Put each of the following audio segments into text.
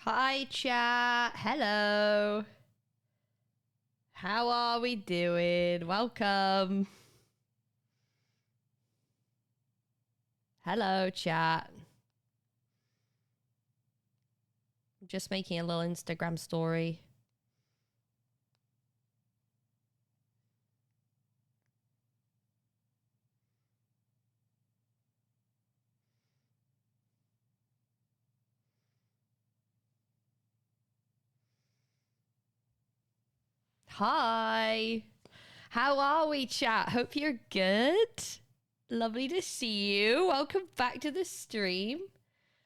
Hi, chat. Hello. How are we doing? Welcome. Hello, chat. I'm just making a little Instagram story. Hi. How are we, chat? Hope you're good. Lovely to see you. Welcome back to the stream.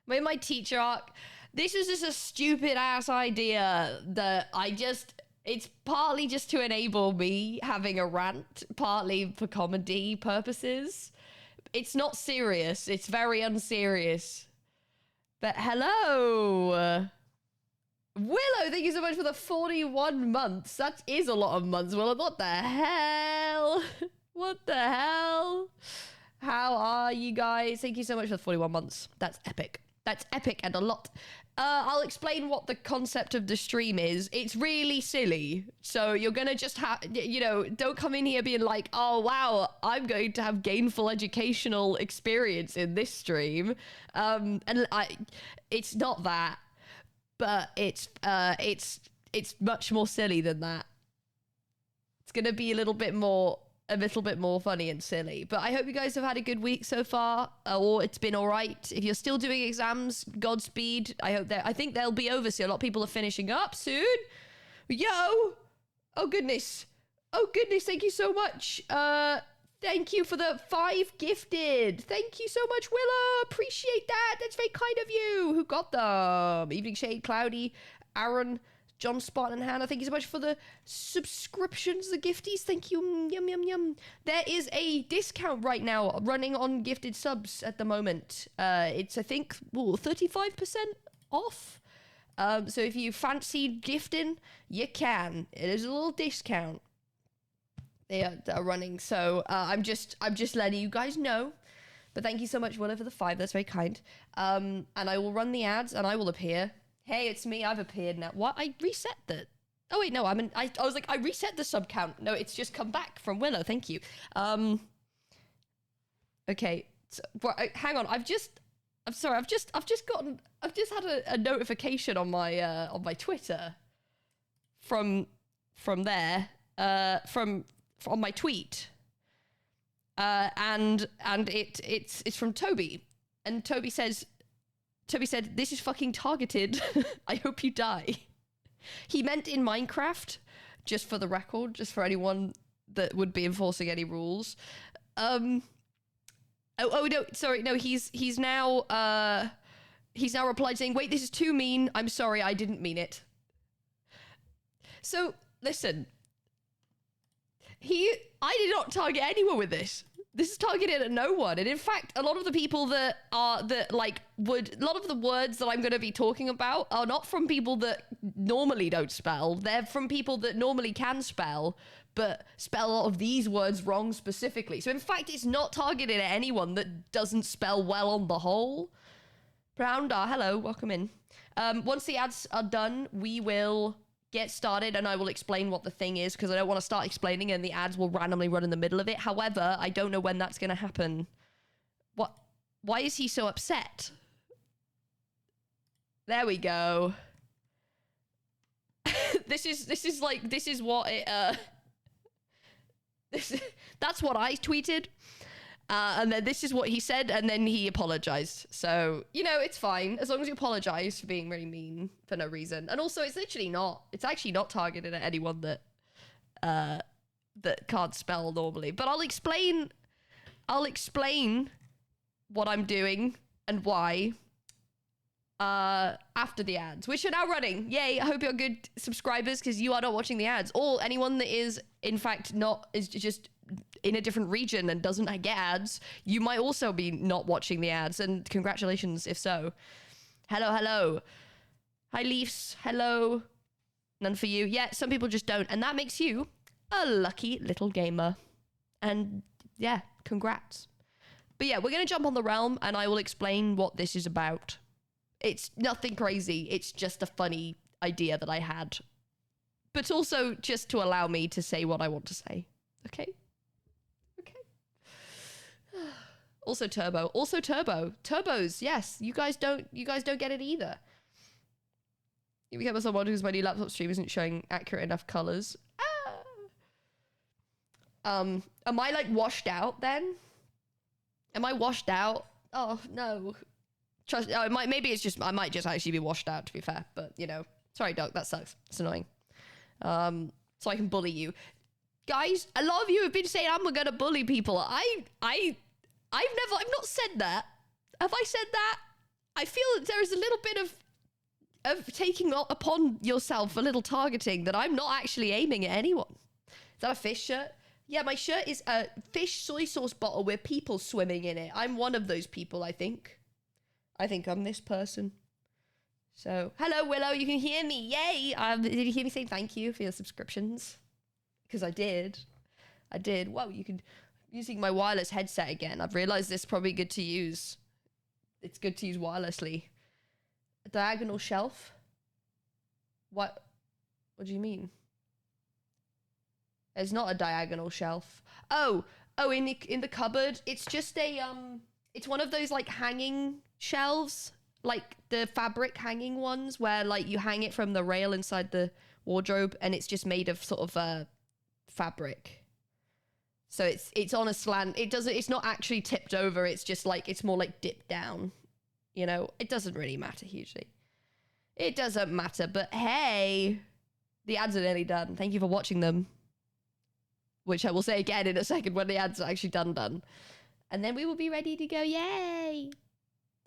I'm in my teacher arc. This is just a stupid ass idea that it's partly just to enable me having a rant, partly for comedy purposes. It's not serious. It's very unserious. But hello. Willow, thank you so much for the 41 months. That is a lot of months, Willow. What the hell? What the hell? How are you guys? Thank you so much for the 41 months. That's epic. That's epic and a lot. I'll explain what the concept of the stream is. It's really silly. So you're going to just have, don't come in here being like, oh, wow, I'm going to have gainful educational experience in this stream. It's not that. But it's much more silly than that. It's gonna be a little bit more funny and silly. But I hope you guys have had a good week so far, or it's been all right. If you're still doing exams, Godspeed. I think they'll be over soon. A lot of people are finishing up soon. Yo, oh goodness, thank you so much. Thank you for the 5 gifted. Thank you so much, Willow. Appreciate that. That's very kind of you. Who got them? Evening Shade, Cloudy, Aaron, John Spot, and Hannah. Thank you so much for the subscriptions, the gifties. Thank you. Yum, yum, yum. There is a discount right now running on gifted subs at the moment. It's, I think, 35% off. So if you fancy gifting, you can. It is a little discount. They are running, so I'm just letting you guys know. But thank you so much, Willow, for the 5. That's very kind. And I will run the ads, and I will appear. Hey, it's me. I've appeared now. What? I reset that. Oh wait, no. I was like, I reset the sub count. No, it's just come back from Willow. Thank you. Okay. So, hang on. I've just had a notification on my Twitter from there on my tweet, and it's from Toby, and Toby said, "This is fucking targeted. I hope you die." He meant in Minecraft, just for the record, just for anyone that would be enforcing any rules. Oh no, sorry, no. He's now replied saying, "Wait, this is too mean. I'm sorry, I didn't mean it." So listen. I did not target anyone with this. This is targeted at no one. And in fact, a lot of the people a lot of the words that I'm going to be talking about are not from people that normally don't spell. They're from people that normally can spell, but spell a lot of these words wrong specifically. So in fact, it's not targeted at anyone that doesn't spell well on the whole. Brown hello, welcome in. Once the ads are done, we will get started, and I will explain what the thing is, because I don't want to start explaining and the ads will randomly run in the middle of it. However, I don't know when that's going to happen. What? Why is he so upset? There we go. This is what it that's what I tweeted. And then this is what he said, and then he apologized. So, it's fine. As long as you apologize for being really mean for no reason. And also, it's actually not targeted at anyone that can't spell normally. But I'll explain what I'm doing and why after the ads, which are now running. Yay, I hope you're good subscribers, because you are not watching the ads. Or anyone that is, in fact, is just in a different region and doesn't get ads, you might also be not watching the ads, and congratulations if so. Hello. Hi, Leafs. Hello. None for you. Yeah, some people just don't, and that makes you a lucky little gamer. And yeah, congrats. But yeah, we're going to jump on the Realm, and I will explain what this is about. It's nothing crazy. It's just a funny idea that I had. But also just to allow me to say what I want to say. Okay? Okay. Also Turbo. Also Turbo. Turbos, yes. You guys don't get it either. You become someone whose my new laptop stream isn't showing accurate enough colors. Am I like washed out then? Am I washed out? Oh no. Trust. Oh, maybe it's just I might just actually be washed out, to be fair. But you know, sorry, dog. That sucks. It's annoying. So I can bully you, guys. A lot of you have been saying I'm gonna bully people. I've not said that. Have I said that? I feel that there is a little bit of taking upon yourself a little targeting that I'm not actually aiming at anyone. Is that a fish shirt? Yeah, my shirt is a fish soy sauce bottle with people swimming in it. I'm one of those people, I think. I think I'm this person. So, hello, Willow. You can hear me. Yay. Did you hear me say thank you for your subscriptions? Because I did. Whoa, you can... Using my wireless headset again. I've realized this is probably good to use. It's good to use wirelessly. A diagonal shelf? What do you mean? There's not a diagonal shelf. Oh, in the cupboard. It's just a it's one of those like hanging shelves, like the fabric hanging ones where like you hang it from the rail inside the wardrobe, and it's just made of sort of fabric. So it's on a slant. It's not actually tipped over. It's just like it's more like dipped down. You know, it doesn't really matter hugely. It doesn't matter, but hey, the ads are nearly done. Thank you for watching them. Which I will say again in a second when the ads are actually done. And then we will be ready to go. Yay!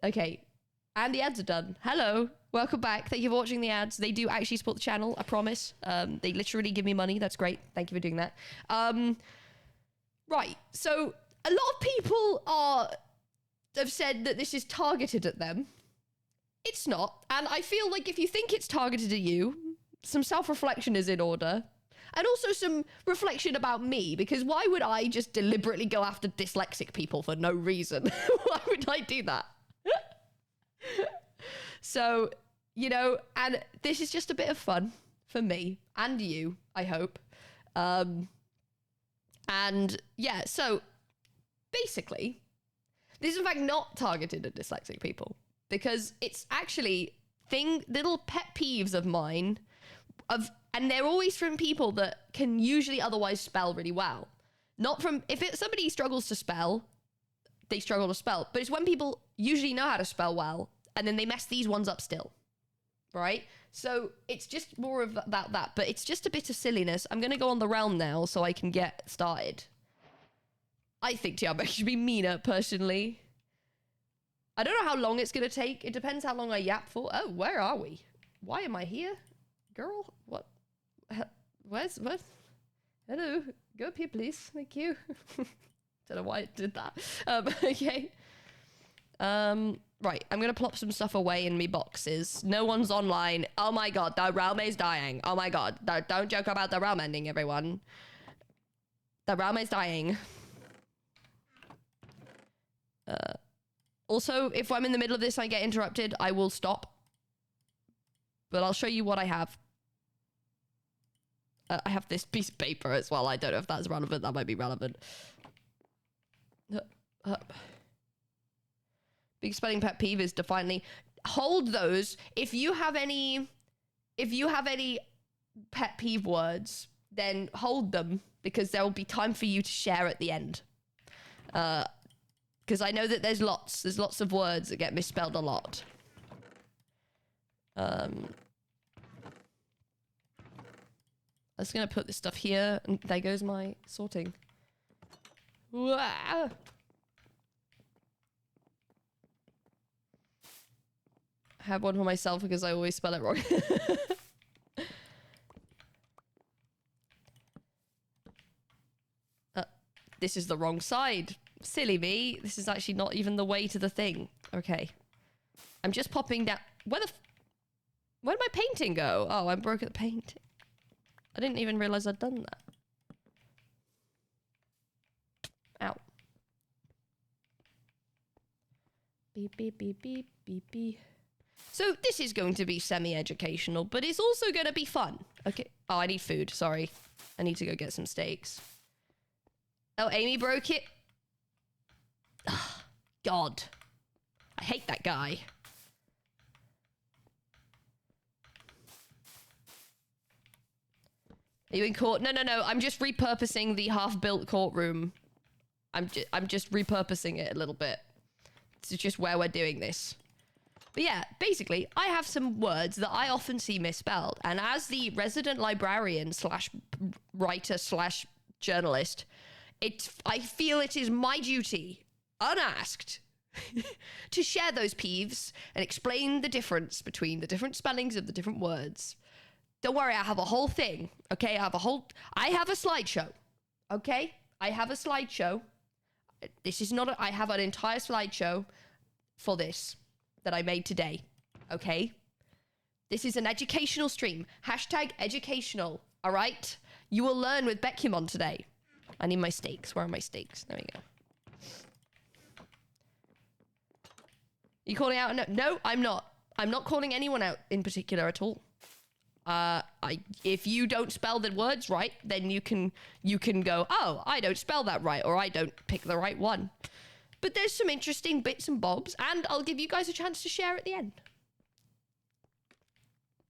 Okay, and the ads are done. Hello, welcome back. Thank you for watching the ads. They do actually support the channel, I promise. They literally give me money. That's great. Thank you for doing that. Right, so a lot of people have said that this is targeted at them. It's not. And I feel like if you think it's targeted at you, some self-reflection is in order. And also some reflection about me, because why would I just deliberately go after dyslexic people for no reason? Why would I do that? So, you know, and this is just a bit of fun for me and you, I hope. And yeah, so basically, this is in fact not targeted at dyslexic people, because it's actually little pet peeves of mine and they're always from people that can usually otherwise spell really well. Not from, somebody struggles to spell, they struggle to spell, but it's when people usually know how to spell well, and then they mess these ones up still, right? So it's just more of about that, but it's just a bit of silliness. I'm going to go on the realm now so I can get started. I think Tubbo should be meaner, personally. I don't know how long it's going to take. It depends how long I yap for. Oh, where are we? Why am I here? Girl, what? Where's what? Hello, go up here, please. Thank you. Don't know why it did that. Okay. Right, I'm gonna plop some stuff away in me boxes. No one's online. Oh my god, the realm is dying. Oh my god, don't joke about the realm ending, everyone. The realm is dying. Also, if I'm in the middle of this and I get interrupted, I will stop. But I'll show you what I have. I have this piece of paper as well. I don't know if that's relevant. That might be relevant. Big spelling pet peeve is defiantly. Hold those. If you have any pet peeve words, then hold them, because there will be time for you to share at the end. Because I know that there's lots of words that get misspelled a lot. I'm just gonna put this stuff here, and there goes my sorting. Wah! I have one for myself because I always spell it wrong. This is the wrong side. Silly me. This is actually not even the way to the thing. Okay. I'm just popping down. Where'd my painting go? Oh, I broke the painting. I didn't even realize I'd done that. Ow. Beep, beep, beep, beep, beep, beep. So this is going to be semi-educational, but it's also going to be fun. Okay. Oh, I need food. Sorry. I need to go get some steaks. Oh, Amy broke it. Ugh, God. I hate that guy. Are you in court? No. I'm just repurposing the half-built courtroom. I'm just repurposing it a little bit. It's just where we're doing this. But yeah, basically, I have some words that I often see misspelled. And as the resident librarian slash writer slash journalist, I feel it is my duty, unasked, to share those peeves and explain the difference between the different spellings of the different words. Don't worry, I have a whole thing, okay? I have a slideshow, okay? I have a slideshow. This is not I have an entire slideshow for this that I made today, okay? This is an educational stream. Hashtag educational, all right? You will learn with Bekyamon today. I need my steaks. Where are my steaks? There we go. You calling out? No, I'm not. I'm not calling anyone out in particular at all. If you don't spell the words right, then you can go, oh, I don't spell that right, or I don't pick the right one. But there's some interesting bits and bobs, and I'll give you guys a chance to share at the end.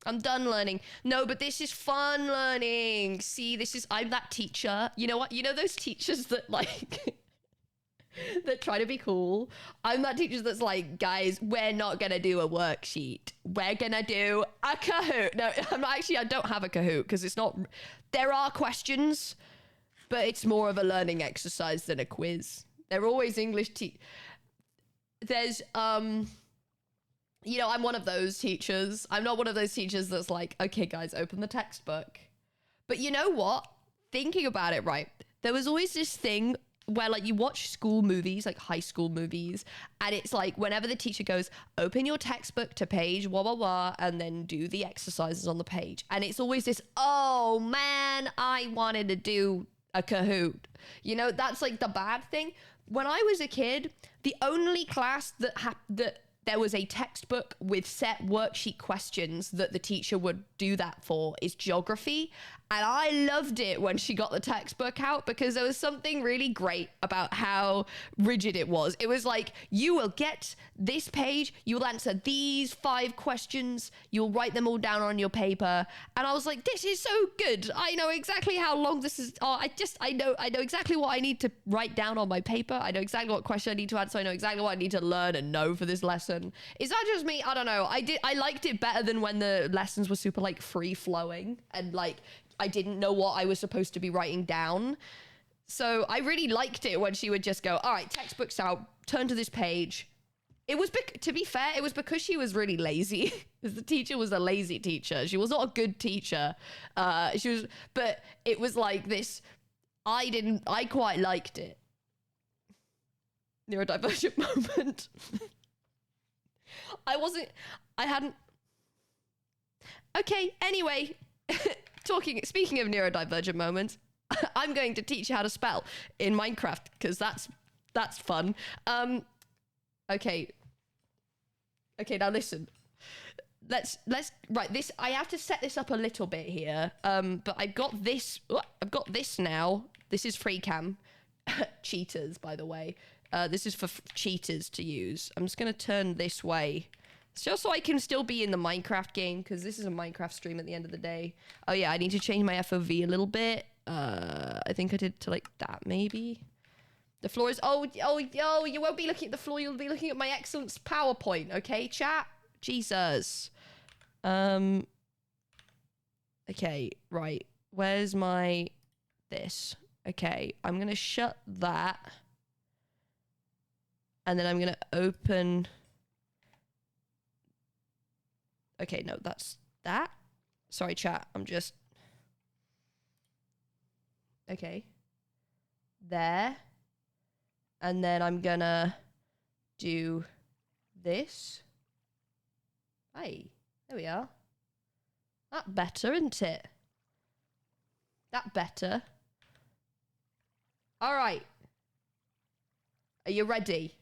I'm done learning. No, but this is fun learning. See, I'm that teacher. You know what? You know those teachers that like, that try to be cool? I'm that teacher that's like, guys, we're not going to do a worksheet. We're going to do a Kahoot. No, I don't have a Kahoot because it's not, there are questions, but it's more of a learning exercise than a quiz. They're always English there's, you know, I'm one of those teachers. I'm not one of those teachers that's like, okay, guys, open the textbook. But you know what? Thinking about it, right? There was always this thing where like you watch school movies, like high school movies, and it's like whenever the teacher goes, open your textbook to page blah, blah, blah, and then do the exercises on the page. And it's always this, oh man, I wanted to do a Kahoot. You know, that's like the bad thing. When I was a kid, the only class that there was a textbook with set worksheet questions that the teacher would do that for is geography. And I loved it when she got the textbook out because there was something really great about how rigid it was. It was like, you will get this page, you will answer these 5 questions, you'll write them all down on your paper. And I was like, this is so good. I know exactly how long this is. Oh, I know exactly what I need to write down on my paper. I know exactly what question I need to answer. I know exactly what I need to learn and know for this lesson. Is that just me? I don't know. I liked it better than when the lessons were super like free flowing and like I didn't know what I was supposed to be writing down. So I really liked it when she would just go, all right, textbook's out, turn to this page. It was, to be fair, it was because she was really lazy. The teacher was a lazy teacher. She was not a good teacher. But it was like this, I quite liked it. Neurodivergent moment. Okay, anyway, speaking of neurodivergent moments, I'm going to teach you how to spell in Minecraft because that's fun. Okay, now listen. Right, this, I have to set this up a little bit here. But I've got this now. This is free cam. Cheaters, by the way. This is for cheaters to use. I'm just going to turn this way. It's just so I can still be in the Minecraft game, because this is a Minecraft stream at the end of the day. Oh yeah, I need to change my FOV a little bit. I think I did to like that, maybe. The floor is, oh, you won't be looking at the floor, you'll be looking at my excellence PowerPoint, okay, chat? Jesus. Okay, right. Where's my, this? Okay, I'm going to shut that. And then I'm going to open... Okay, no, that's that. Sorry, chat. I'm just... Okay. There. And then I'm going to do this. Hey, there we are. That better, isn't it? That better. All right. Are you ready?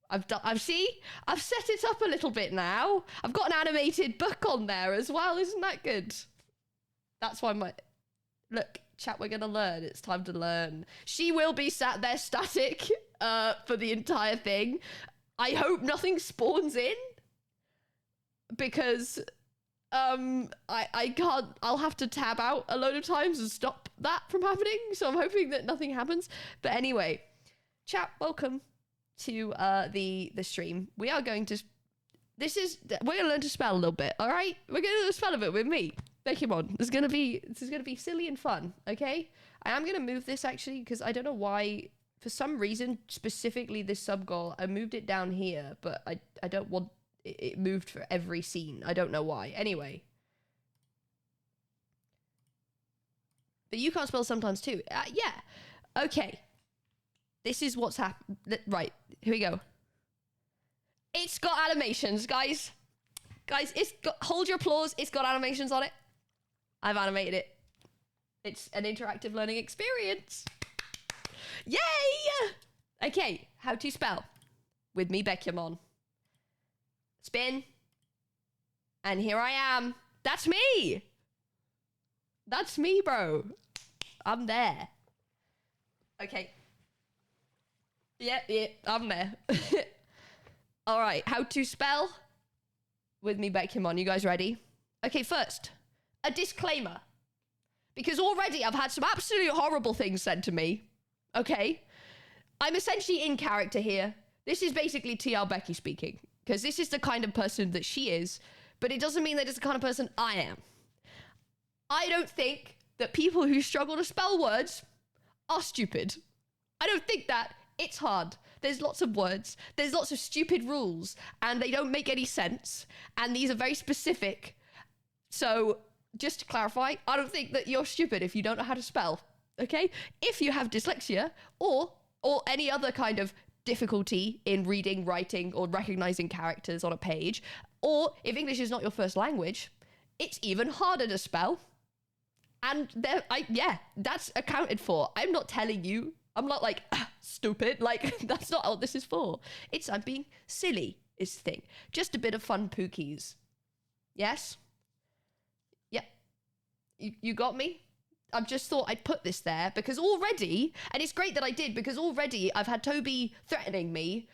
I've set it up a little bit now. I've got an animated book on there as well. Isn't that good? That's why look, chat, we're gonna learn. It's time to learn. She will be sat there static for the entire thing. I hope nothing spawns in because I can't. I'll have to tab out a load of times and stop that from happening. So I'm hoping that nothing happens. But anyway, chat, welcome to the stream. We are going to we're gonna learn to spell a little bit. All right, we're gonna learn to spell a bit with me, Bekyamon. This is gonna be silly and fun. Okay, I am gonna move this actually because I don't know why, for some reason, specifically this sub goal, I moved it down here, but I don't want it moved for every scene. I don't know why. Anyway, but you can't spell sometimes too. Yeah. Okay. This is what's happened. Right, here we go. It's got animations, guys. Guys, hold your applause. It's got animations on it. I've animated it. It's an interactive learning experience. Yay! Okay, how to spell. With me, Bekyamon. Spin. And here I am. That's me. That's me, bro. I'm there. Okay. Yeah, I'm there. All right, how to spell with me, Bekyamon. You guys ready? Okay, first, a disclaimer. Because already I've had some absolutely horrible things said to me. Okay? I'm essentially in character here. This is basically TR Becky speaking. Because this is the kind of person that she is. But it doesn't mean that it's the kind of person I am. I don't think that people who struggle to spell words are stupid. I don't think that. It's hard. There's lots of words. There's lots of stupid rules. And they don't make any sense. And these are very specific. So, just to clarify, I don't think that you're stupid if you don't know how to spell. Okay? If you have dyslexia or any other kind of difficulty in reading, writing, or recognizing characters on a page, or if English is not your first language, it's even harder to spell. And that's accounted for. I'm not telling you. I'm not like, stupid. Like, that's not what this is for. I'm being silly is the thing. Just a bit of fun pookies. Yes? Yep. You got me? I've just thought I'd put this there because already, and it's great that I did because already I've had Toby threatening me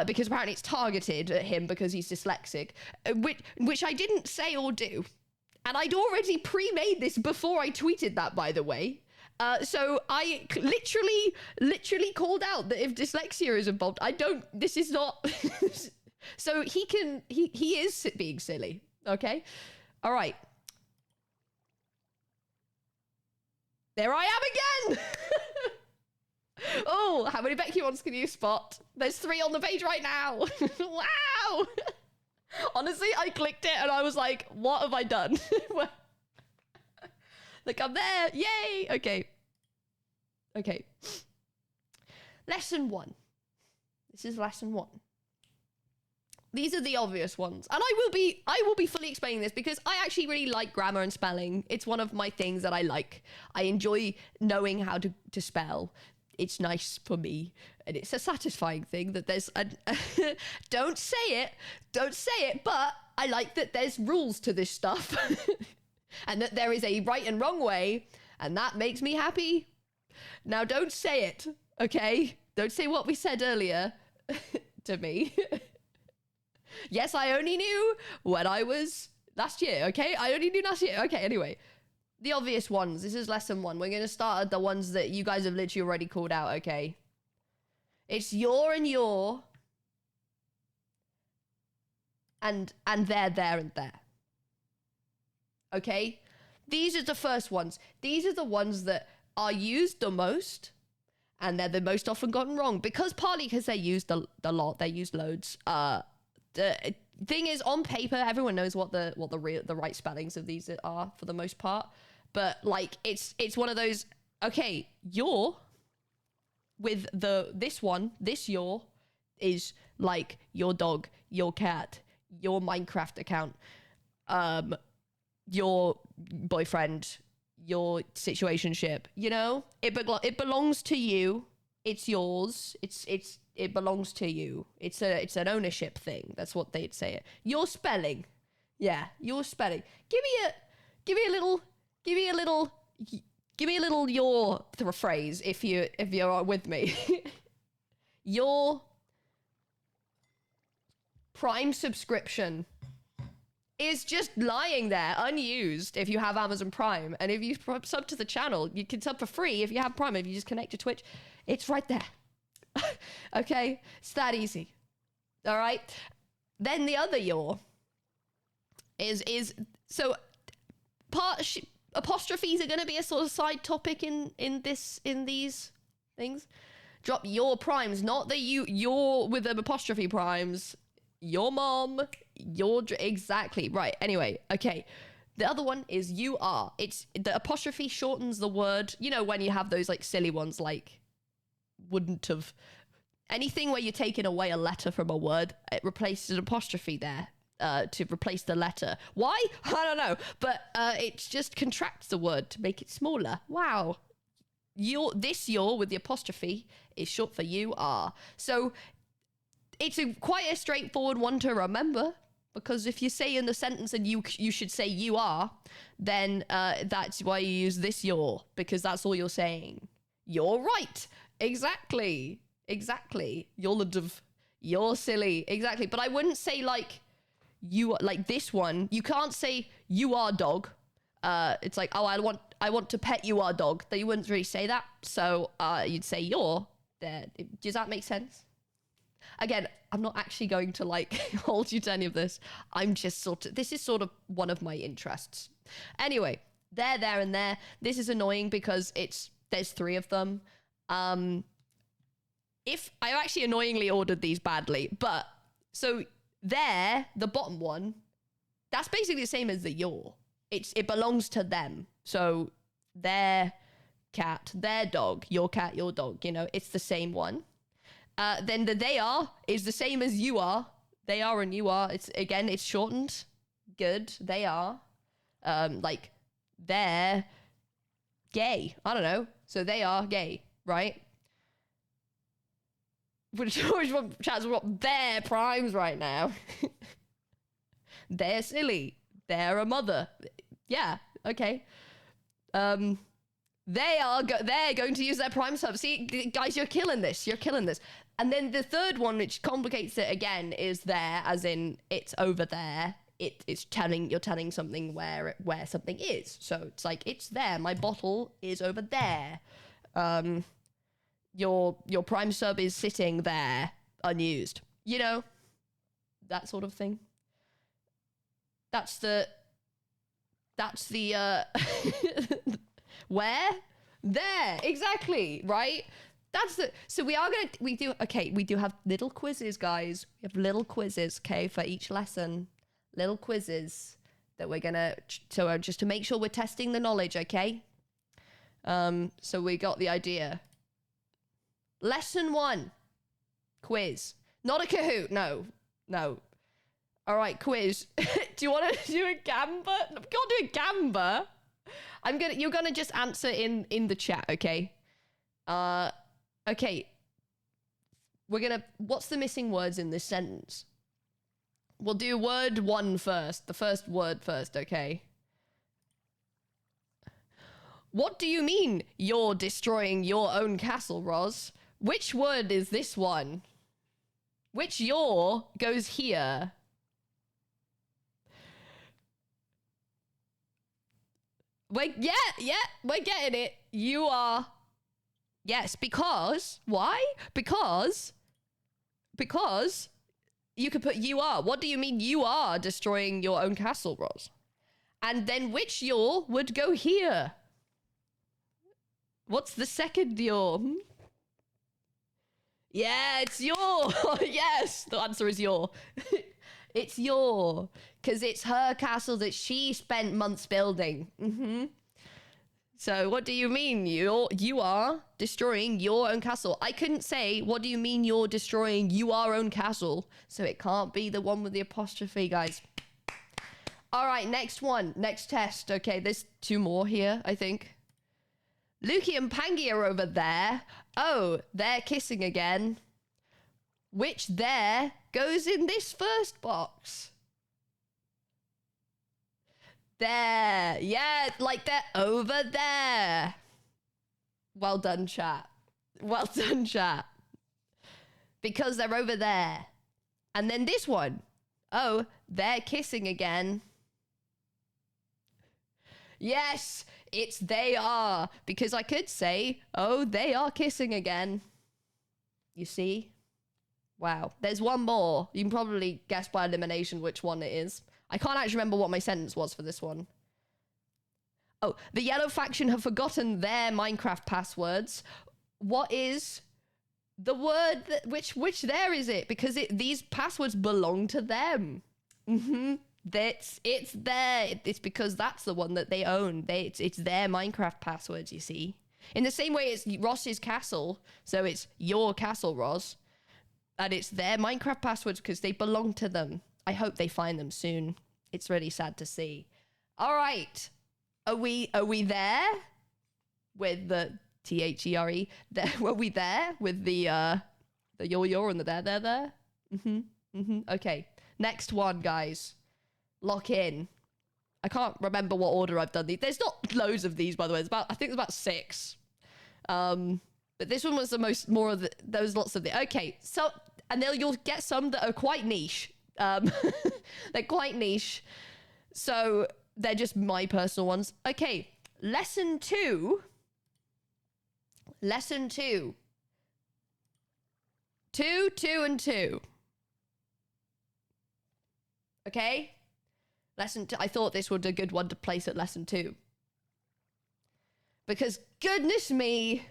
because apparently it's targeted at him because he's dyslexic, which I didn't say or do. And I'd already pre-made this before I tweeted that, by the way. So I literally called out that if dyslexia is involved, this is not, so he is being silly. Okay. All right. There I am again. Oh, how many Bekyamons can you spot? There's 3 on the page right now. Wow. Honestly, I clicked it and I was like, what have I done? Look, I'm there. Yay. Okay. Lesson 1. This is lesson 1. These are the obvious ones. And I will be fully explaining this because I actually really like grammar and spelling. It's one of my things that I like. I enjoy knowing how to spell. It's nice for me. And it's a satisfying thing that there's don't say it, but I like that there's rules to this stuff. And that there is a right and wrong way, and that makes me happy. Now, don't say it, okay? Don't say what we said earlier to me. Yes, I only knew when I was last year, okay? I only knew last year. Okay, anyway. The obvious ones. This is lesson 1. We're going to start at the ones that you guys have literally already called out, okay? It's your and your. And there, and there. Okay? These are the first ones. These are the ones that are used the most, and they're the most often gotten wrong. Partly because they're used a lot, they're used loads. The thing is, on paper, everyone knows what the right spellings of these are for the most part. But like, it's one of those. Okay, your with this your is like your dog, your cat, your Minecraft account, your boyfriend, your situationship, you know? It belongs to you it's yours. It belongs to you. It's an ownership thing. That's what they'd say it. Your spelling. Yeah, your spelling. Give me a little your phrase if you're with me. Your Prime subscription is just lying there unused if you have Amazon Prime, and if you sub to the channel, you can sub for free if you have Prime. If you just connect to Twitch, it's right there. Okay, it's that easy. All right. Then the other your is so apostrophes are going to be a sort of side topic in these things. Drop your primes, not the your with the apostrophe primes. Your mom, exactly right. Anyway, okay. The other one is you are. It's the apostrophe shortens the word. You know when you have those like silly ones like wouldn't have anything where you're taking away a letter from a word. It replaces an apostrophe there to replace the letter. Why? I don't know. But it just contracts the word to make it smaller. Wow. Your with the apostrophe is short for you are. So it's quite a straightforward one to remember, because if you say in the sentence and you should say you are, then that's why you use this your, because that's all you're saying. You're right. Exactly. You're silly. Exactly. But I wouldn't say like this one. You can't say you are dog. It's like, oh, I want to pet you, our dog. That you wouldn't really say that. So you'd say you're there. Does that make sense? Again, I'm not actually going to like hold you to any of this. I'm just this is sort of one of my interests. Anyway, there, and there. This is annoying because there's 3 of them. If I actually annoyingly ordered these badly, but so there, the bottom one, that's basically the same as the your. It belongs to them. So their cat, their dog, your cat, your dog, you know, it's the same one. Then the they are is the same as you are. They are and you are. It's shortened. Good. They are. Like they're gay. I don't know. So they are gay, right? Which one chats what their primes right now? They're silly. They're a mother. Yeah. Okay. They're going to use their prime sub. See, guys, you're killing this. And then the third one, which complicates it again, is there, as in it's over there. You're telling something where something is. So it's like it's there. My bottle is over there. Your prime sub is sitting there, unused. You know, that sort of thing. That's the where? There, exactly, right? So we do have little quizzes, guys. We have little quizzes, okay, for each lesson. Little quizzes that we're gonna, so just to make sure we're testing the knowledge, okay? So we got the idea. Lesson 1, quiz. Not a Kahoot, no. All right, quiz. Do you want to do a gamba? Can't do a gamba. You're gonna just answer in the chat, okay? Okay. What's the missing words in this sentence? We'll do word 1 first. The first word first, okay? What do you mean you're destroying your own castle, Roz? Which word is this one? Which your goes here? We're getting it. You are. Yes, because. Why? Because you could put you are. What do you mean you are destroying your own castle, Roz? And then which your would go here? What's the second your? Yeah, it's your. Yes, the answer is your. It's your. Because it's her castle that she spent months building. Mm-hmm. So what do you mean you are destroying your own castle? I couldn't say, what do you mean you're destroying your own castle? So it can't be the one with the apostrophe, guys. All right, next one. Next test. Okay, there's 2 more here, I think. Lukey and Pangy are over there. Oh, they're kissing again. Which there goes in this first box. There. Yeah, like they're over there. Well done, chat. Well done, chat. Because they're over there. And then this one. Oh, they're kissing again. Yes, it's they are. Because I could say, oh, they are kissing again. You see? Wow. There's one more. You can probably guess by elimination which one it is. I can't actually remember what my sentence was for this one. Oh, the yellow faction have forgotten their Minecraft passwords. What is the word that, which there is it? Because these passwords belong to them. It's there. It's because that's the one that they own. It's their Minecraft passwords, you see. In the same way it's Ross's castle, so it's your castle, Ross. And it's their Minecraft passwords because they belong to them. I hope they find them soon. It's really sad to see. All right. Are we there with the THERE? Were we there with the your and the there? Okay. Next one, guys. Lock in. I can't remember what order I've done these. There's not loads of these, by the way. I think it's about 6. But this one was more of those lots of the. Okay, so and you'll get some that are quite niche. They're quite niche, so they're just my personal ones. Okay, lesson 2. Lesson 2. 2, 2, and 2. Okay, lesson 2. I thought this would be a good one to place at lesson 2 because goodness me.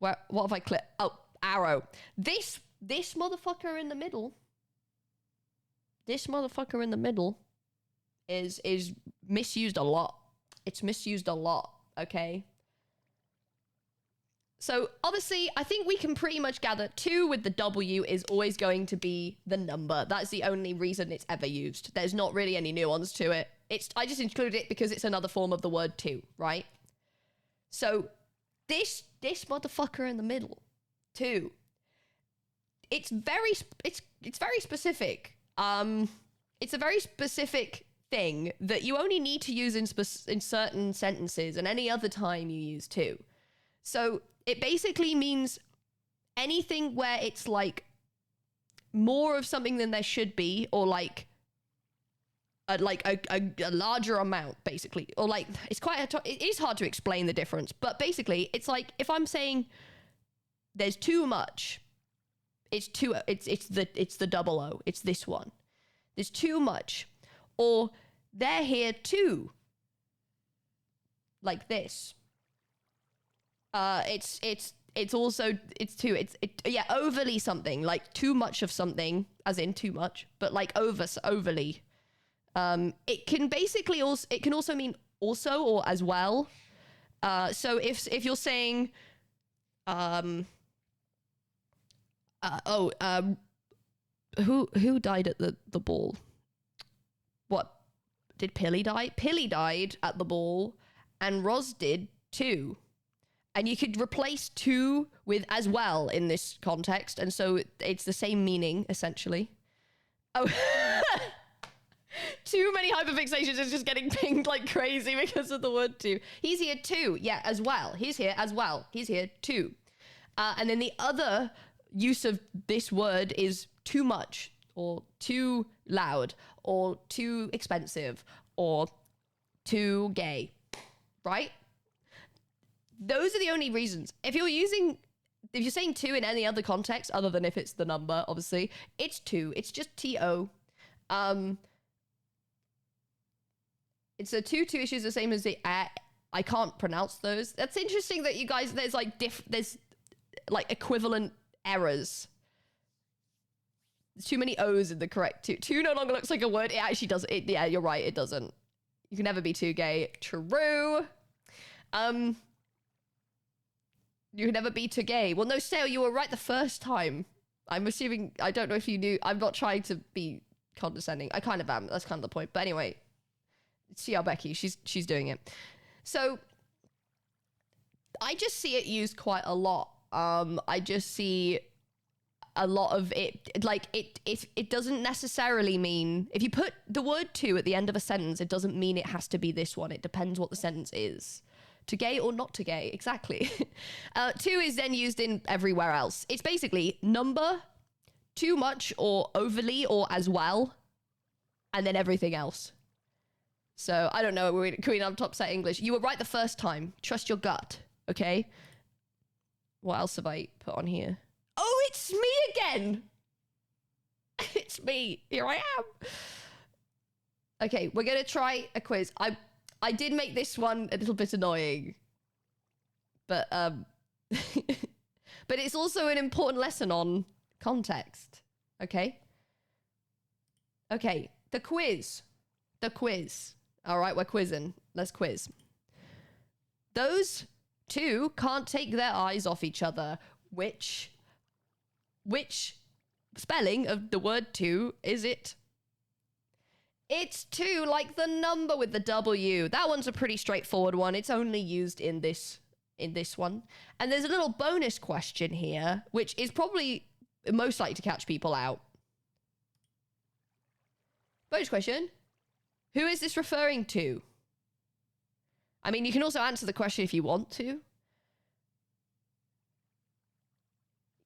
What have I clicked? Oh, arrow. This motherfucker in the middle. This motherfucker in the middle is misused a lot. It's misused a lot, okay? So, obviously, I think we can pretty much gather 2 with the W is always going to be the number. That's the only reason it's ever used. There's not really any nuance to it. I just included it because it's another form of the word 2, right? So, this motherfucker in the middle, 2. It's very specific. It's a very specific thing that you only need to use in certain sentences, and any other time you use 2. So it basically means anything where it's like more of something than there should be, or like a larger amount, basically, or like it is hard to explain the difference, but basically it's like if I'm saying there's too much, it's the double O, it's this one. There's too much, or they're here too, like this. It's also overly something, like too much of something, as in too much, but like overly. It can also mean also or as well. So if you're saying, who died at the ball? What did Pilly die? Pilly died at the ball, and Roz did too. And you could replace to with as well in this context, and so it's the same meaning essentially. Oh. Too many hyperfixations is just getting pinged like crazy because of the word too. He's here too. Yeah, as well. He's here as well. He's here too. And then the other use of this word is too much, or too loud, or too expensive, or too gay. Right? Those are the only reasons. If you're saying two in any other context, other than if it's the number, obviously, it's two. It's just TO. It's a two issues the same as the I can't pronounce those. That's interesting that you guys, there's like equivalent errors. There's too many O's in the correct two. Two no longer looks like a word. It actually does. Yeah, you're right. It doesn't. You can never be too gay. True. You can never be too gay. Well, no, Sale, you were right the first time. I'm assuming, I don't know if you knew. I'm not trying to be condescending. I kind of am. That's kind of the point. But anyway, see how Becky, she's doing it. So I just see it used quite a lot. I just see a lot of it, like it doesn't necessarily mean, if you put the word to at the end of a sentence, it doesn't mean it has to be this one. It depends what the sentence is. To gay or not to gay, exactly. To is then used in everywhere else. It's basically number, too much or overly or as well, and then everything else. So I don't know, Queen on top set English. You were right the first time. Trust your gut, okay? What else have I put on here? Oh, it's me again. It's me. Here I am. Okay, we're going to try a quiz. I did make this one a little bit annoying. But but it's also an important lesson on context. Okay? Okay, the quiz. The quiz. All right, we're quizzing. Let's quiz. Those two can't take their eyes off each other. Which spelling of the word two is it? It's two, like the number with the W. That one's a pretty straightforward one. It's only used in this one. And there's a little bonus question here, which is probably most likely to catch people out. Bonus question. Who is this referring to? I mean, you can also answer the question if you want to.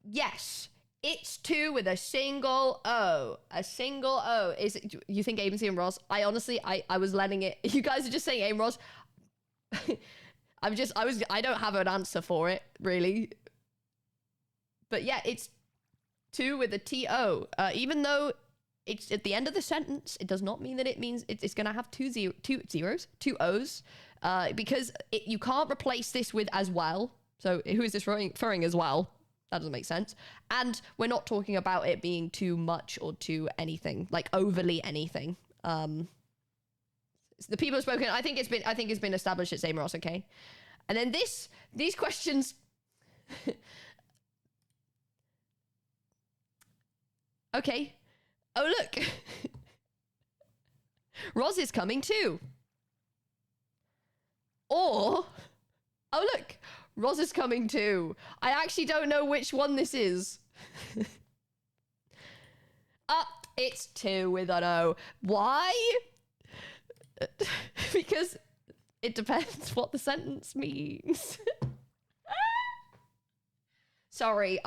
Yes. It's two with a single O. A single O. Is it, you think Aimsy and Ross? I honestly, I was letting it. You guys are just saying Aim Ross. I don't have an answer for it, really. But yeah, it's two with a T-O. Even though it's at the end of the sentence, it does not mean that it means it's going to have two zeros, two O's. Because you can't replace this with as well. So who is this referring as well? That doesn't make sense. And we're not talking about it being too much or too anything, like overly anything. The people have spoken. I think it's been established it's Amos, okay? And then these questions. Okay. Oh look. Roz is coming too. Or, oh look. Roz is coming too. I actually don't know which one this is. It's two with an O. Why? Because it depends what the sentence means. Sorry,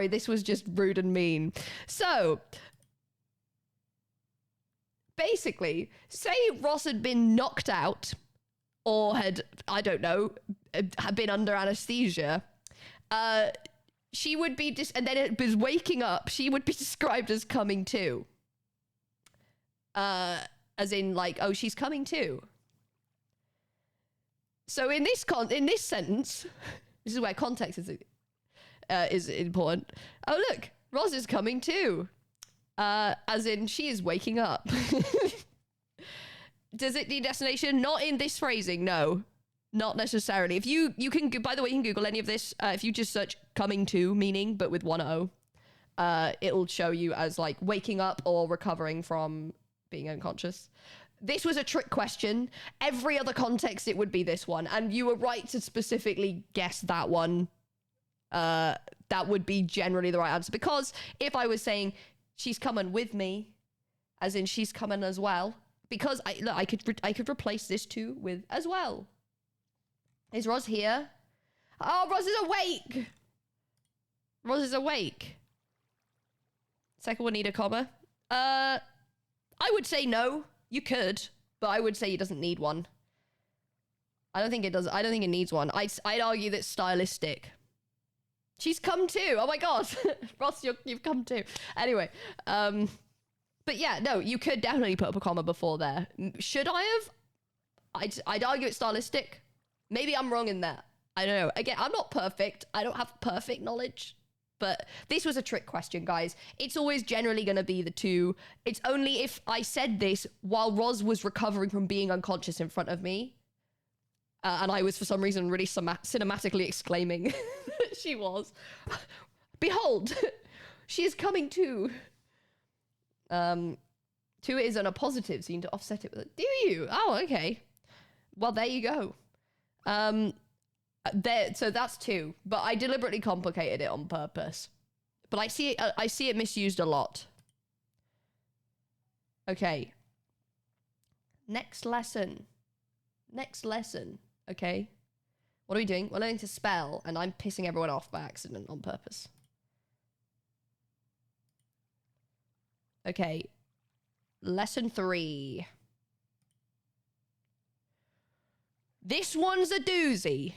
this was just rude and mean. So, basically, say Roz had been knocked out or had, I don't know, had been under anesthesia, she would be and then it was waking up, she would be described as coming to. As in, like, oh, she's coming to. So in this sentence, this is where context is important. Oh, look, Roz is coming too. As in, she is waking up. Does it need destination? Not in this phrasing, no. Not necessarily. If you can, by the way, you can Google any of this. If you just search coming to meaning, but with one O, it'll show you as like waking up or recovering from being unconscious. This was a trick question. Every other context, it would be this one. And you were right to specifically guess that one. That would be generally the right answer. Because if I was saying, she's coming with me, as in she's coming as well, because I could replace this two with as well. Is Roz here? Oh, Roz is awake. Roz is awake. Second one need a comma. I would say no. You could, but I would say it doesn't need one. I don't think it does. I don't think it needs one. I'd argue that stylistic. She's come too. Oh my god, Roz, you've come too. Anyway, but yeah, no, you could definitely put up a comma before there. Should I have? I'd argue it's stylistic. Maybe I'm wrong in that. I don't know. Again, I'm not perfect. I don't have perfect knowledge. But this was a trick question, guys. It's always generally going to be the two. It's only if I said this while Roz was recovering from being unconscious in front of me. And I was, for some reason, really cinematically exclaiming that she was. Behold, she is coming too. Two is on a positive, so you need to offset it with it. Do you? Oh, okay. Well, there you go. So that's 2, but I deliberately complicated it on purpose. But I see it misused a lot. Okay. Next lesson. Okay. What are we doing? We're learning to spell, and I'm pissing everyone off by accident on purpose. Okay. Lesson 3. This one's a doozy.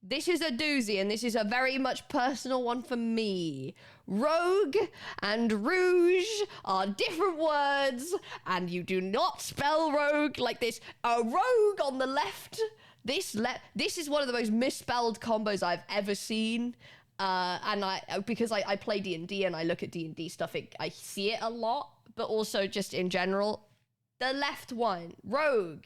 This is a doozy, and this is a very much personal one for me. Rogue and rouge are different words, and you do not spell rogue like this. A rogue on the left. This is one of the most misspelled combos I've ever seen. Because I play D&D and I look at D&D stuff, I see it a lot, but also just in general. The left one, rogue.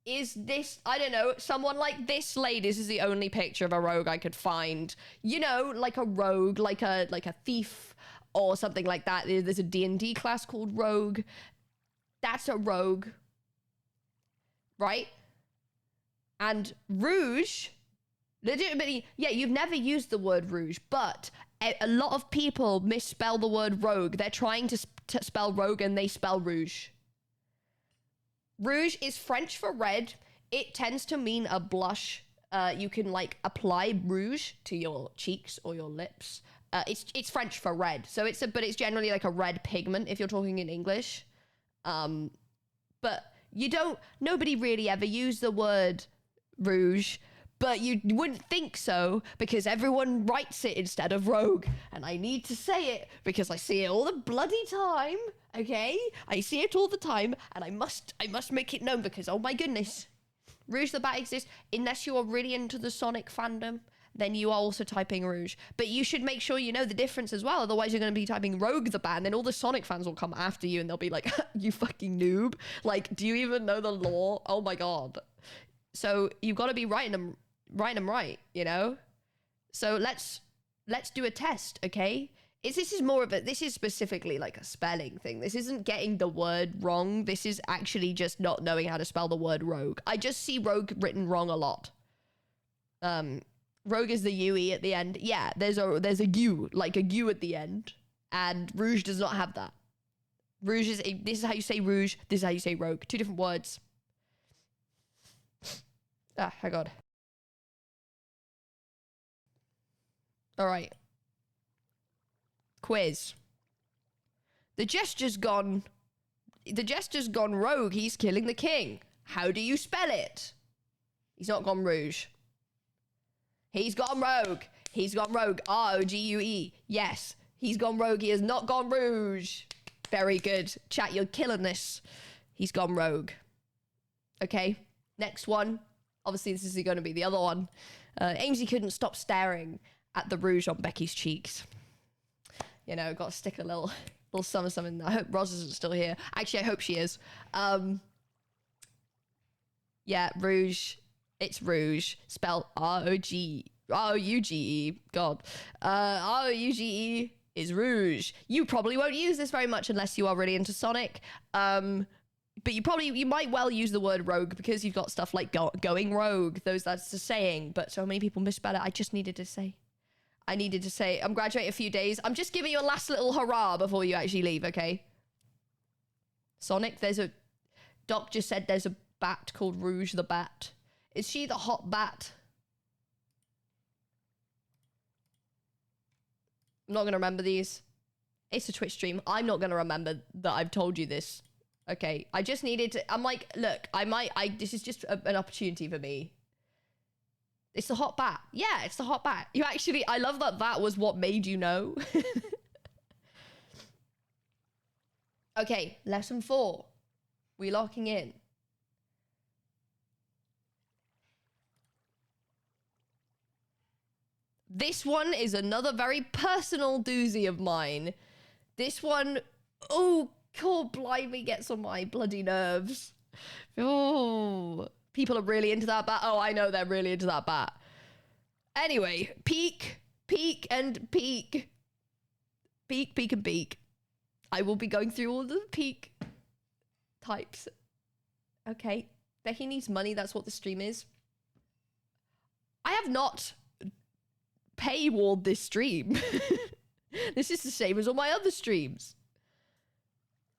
Is this, I don't know, someone like this lady? This is the only picture of a rogue I could find. You know, like a rogue, like a thief or something like that. There's a D&D class called rogue. That's a rogue. Right? And rouge, legitimately, yeah, you've never used the word rouge, but a lot of people misspell the word rogue. They're trying to spell rogue and they spell rouge. Rouge is French for red. It tends to mean a blush. You can like apply rouge to your cheeks or your lips. It's French for red. So but it's generally like a red pigment if you're talking in English. But nobody really ever used the word rouge, but you wouldn't think so because everyone writes it instead of rogue. And I need to say it because I see it all the bloody time. Okay, I see it all the time, and I must make it known because, oh my goodness, Rouge the Bat exists. Unless you are really into the Sonic fandom, then you are also typing Rouge. But you should make sure you know the difference as well. Otherwise, you're going to be typing Rogue the Bat, and then all the Sonic fans will come after you, and they'll be like, "You fucking noob! Like, do you even know the lore? Oh my god!" So you've got to be writing them right, you know. So let's do a test, okay? This is specifically like a spelling thing. This isn't getting the word wrong. This is actually just not knowing how to spell the word rogue. I just see rogue written wrong a lot. Rogue is the UE at the end. Yeah, there's a U, like a U at the end. And rouge does not have that. Rouge is, this is how you say rouge. This is how you say rogue. 2 different words. Ah, my god. All right. Quiz. The jester's gone rogue. He's killing the king. How do you spell it? He's not gone rouge. He's gone rogue. He's gone rogue. R-O-G-U-E. Yes. He's gone rogue. He has not gone rouge. Very good. Chat, you're killing this. He's gone rogue. Okay. Next one. Obviously, this is going to be the other one. Amesy couldn't stop staring at the rouge on Becky's cheeks. You know, got to stick a little something. I hope Roz isn't still here. Actually, I hope she is. Yeah, rouge. It's rouge. Spelled R-O-U-G-E. God. R-O-U-G-E is rouge. You probably won't use this very much unless you are really into Sonic. But you might well use the word rogue because you've got stuff like going rogue. That's the saying. But so many people misspell it. I just needed to say. I'm graduating a few days. I'm just giving you a last little hurrah before you actually leave, okay? Sonic, Doc just said there's a bat called Rouge the Bat. Is she the hot bat? I'm not going to remember these. It's a Twitch stream. I'm not going to remember that I've told you this. Okay, I just needed to... I'm like, look, this is just an opportunity for me. It's the hot bat. Yeah, it's the hot bat. You actually, I love that was what made you know. Okay, lesson 4. We locking in. This one is another very personal doozy of mine. This one, oh, God blimey, gets on my bloody nerves. Oh, people are really into that bat. Oh, I know they're really into that bat. Anyway, peek, and peek. Peek, and peek. I will be going through all the peek types. Okay, Becky needs money. That's what the stream is. I have not paywalled this stream. This is the same as all my other streams.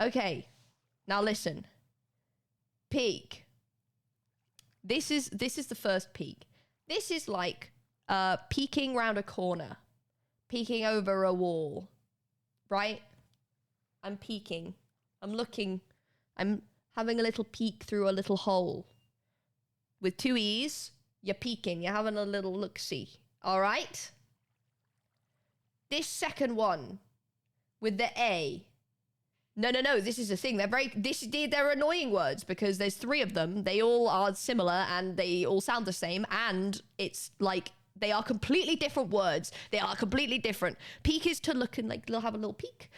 Okay. Now listen. Peek. This is the first peek. This is like peeking round a corner. Peeking over a wall. Right? I'm peeking. I'm looking. I'm having a little peek through a little hole. With 2 E's, you're peeking. You're having a little look-see. All right? This second one with the A. No. This is the thing. They're annoying words because there's 3 of them. They all are similar and they all sound the same. And it's like they are completely different words. They are completely different. Peek is to look and like they'll have a little peek.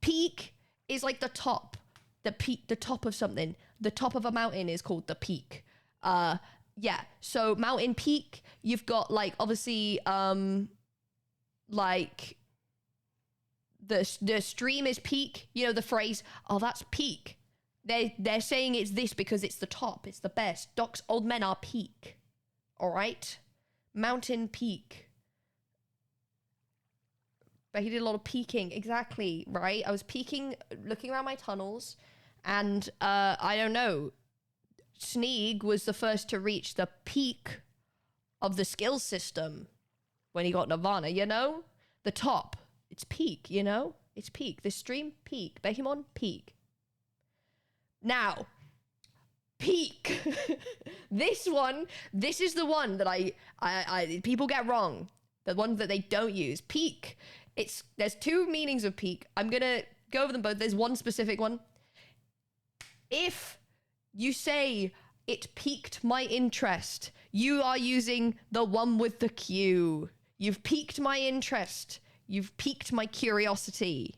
Peak is like the top. The peak, the top of something. The top of a mountain is called the peak. Yeah. So mountain peak, you've got like obviously like the stream is peak. You know the phrase, oh that's peak. They're saying it's this because it's the top, it's the best. Doc's old men are peak. All right? Mountain peak. But he did a lot of peeking. Exactly, right? I was peeking, looking around my tunnels, and I don't know. Sneeg was the first to reach the peak of the skill system when he got Nirvana, you know? The top. It's peak, you know? It's peak. This stream, peak. Bekyamon, peak. Now, peak. This is the one that I people get wrong. The one that they don't use. Peak. There's 2 meanings of peak. I'm gonna go over them both. There's one specific one. If you say, it piqued my interest, you are using the one with the Q. You've piqued my interest. You've piqued my curiosity.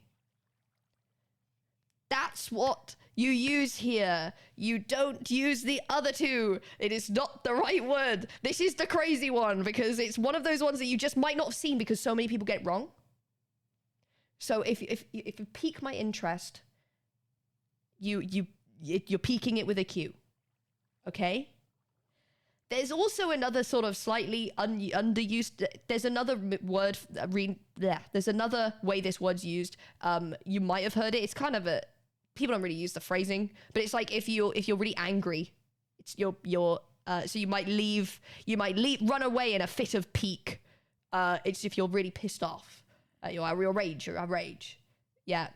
That's what you use here. You don't use the other 2. It is not the right word. This is the crazy one because it's one of those ones that you just might not have seen because so many people get it wrong. So if you pique my interest, you're piquing it with a Q. Okay? There's also another sort of slightly underused. There's another word. There's another way this word's used. You might have heard it. It's kind of a people don't really use the phrasing, but it's like if you're really angry, it's so you might run away in a fit of pique. It's if you're really pissed off. You're rage. Yeah.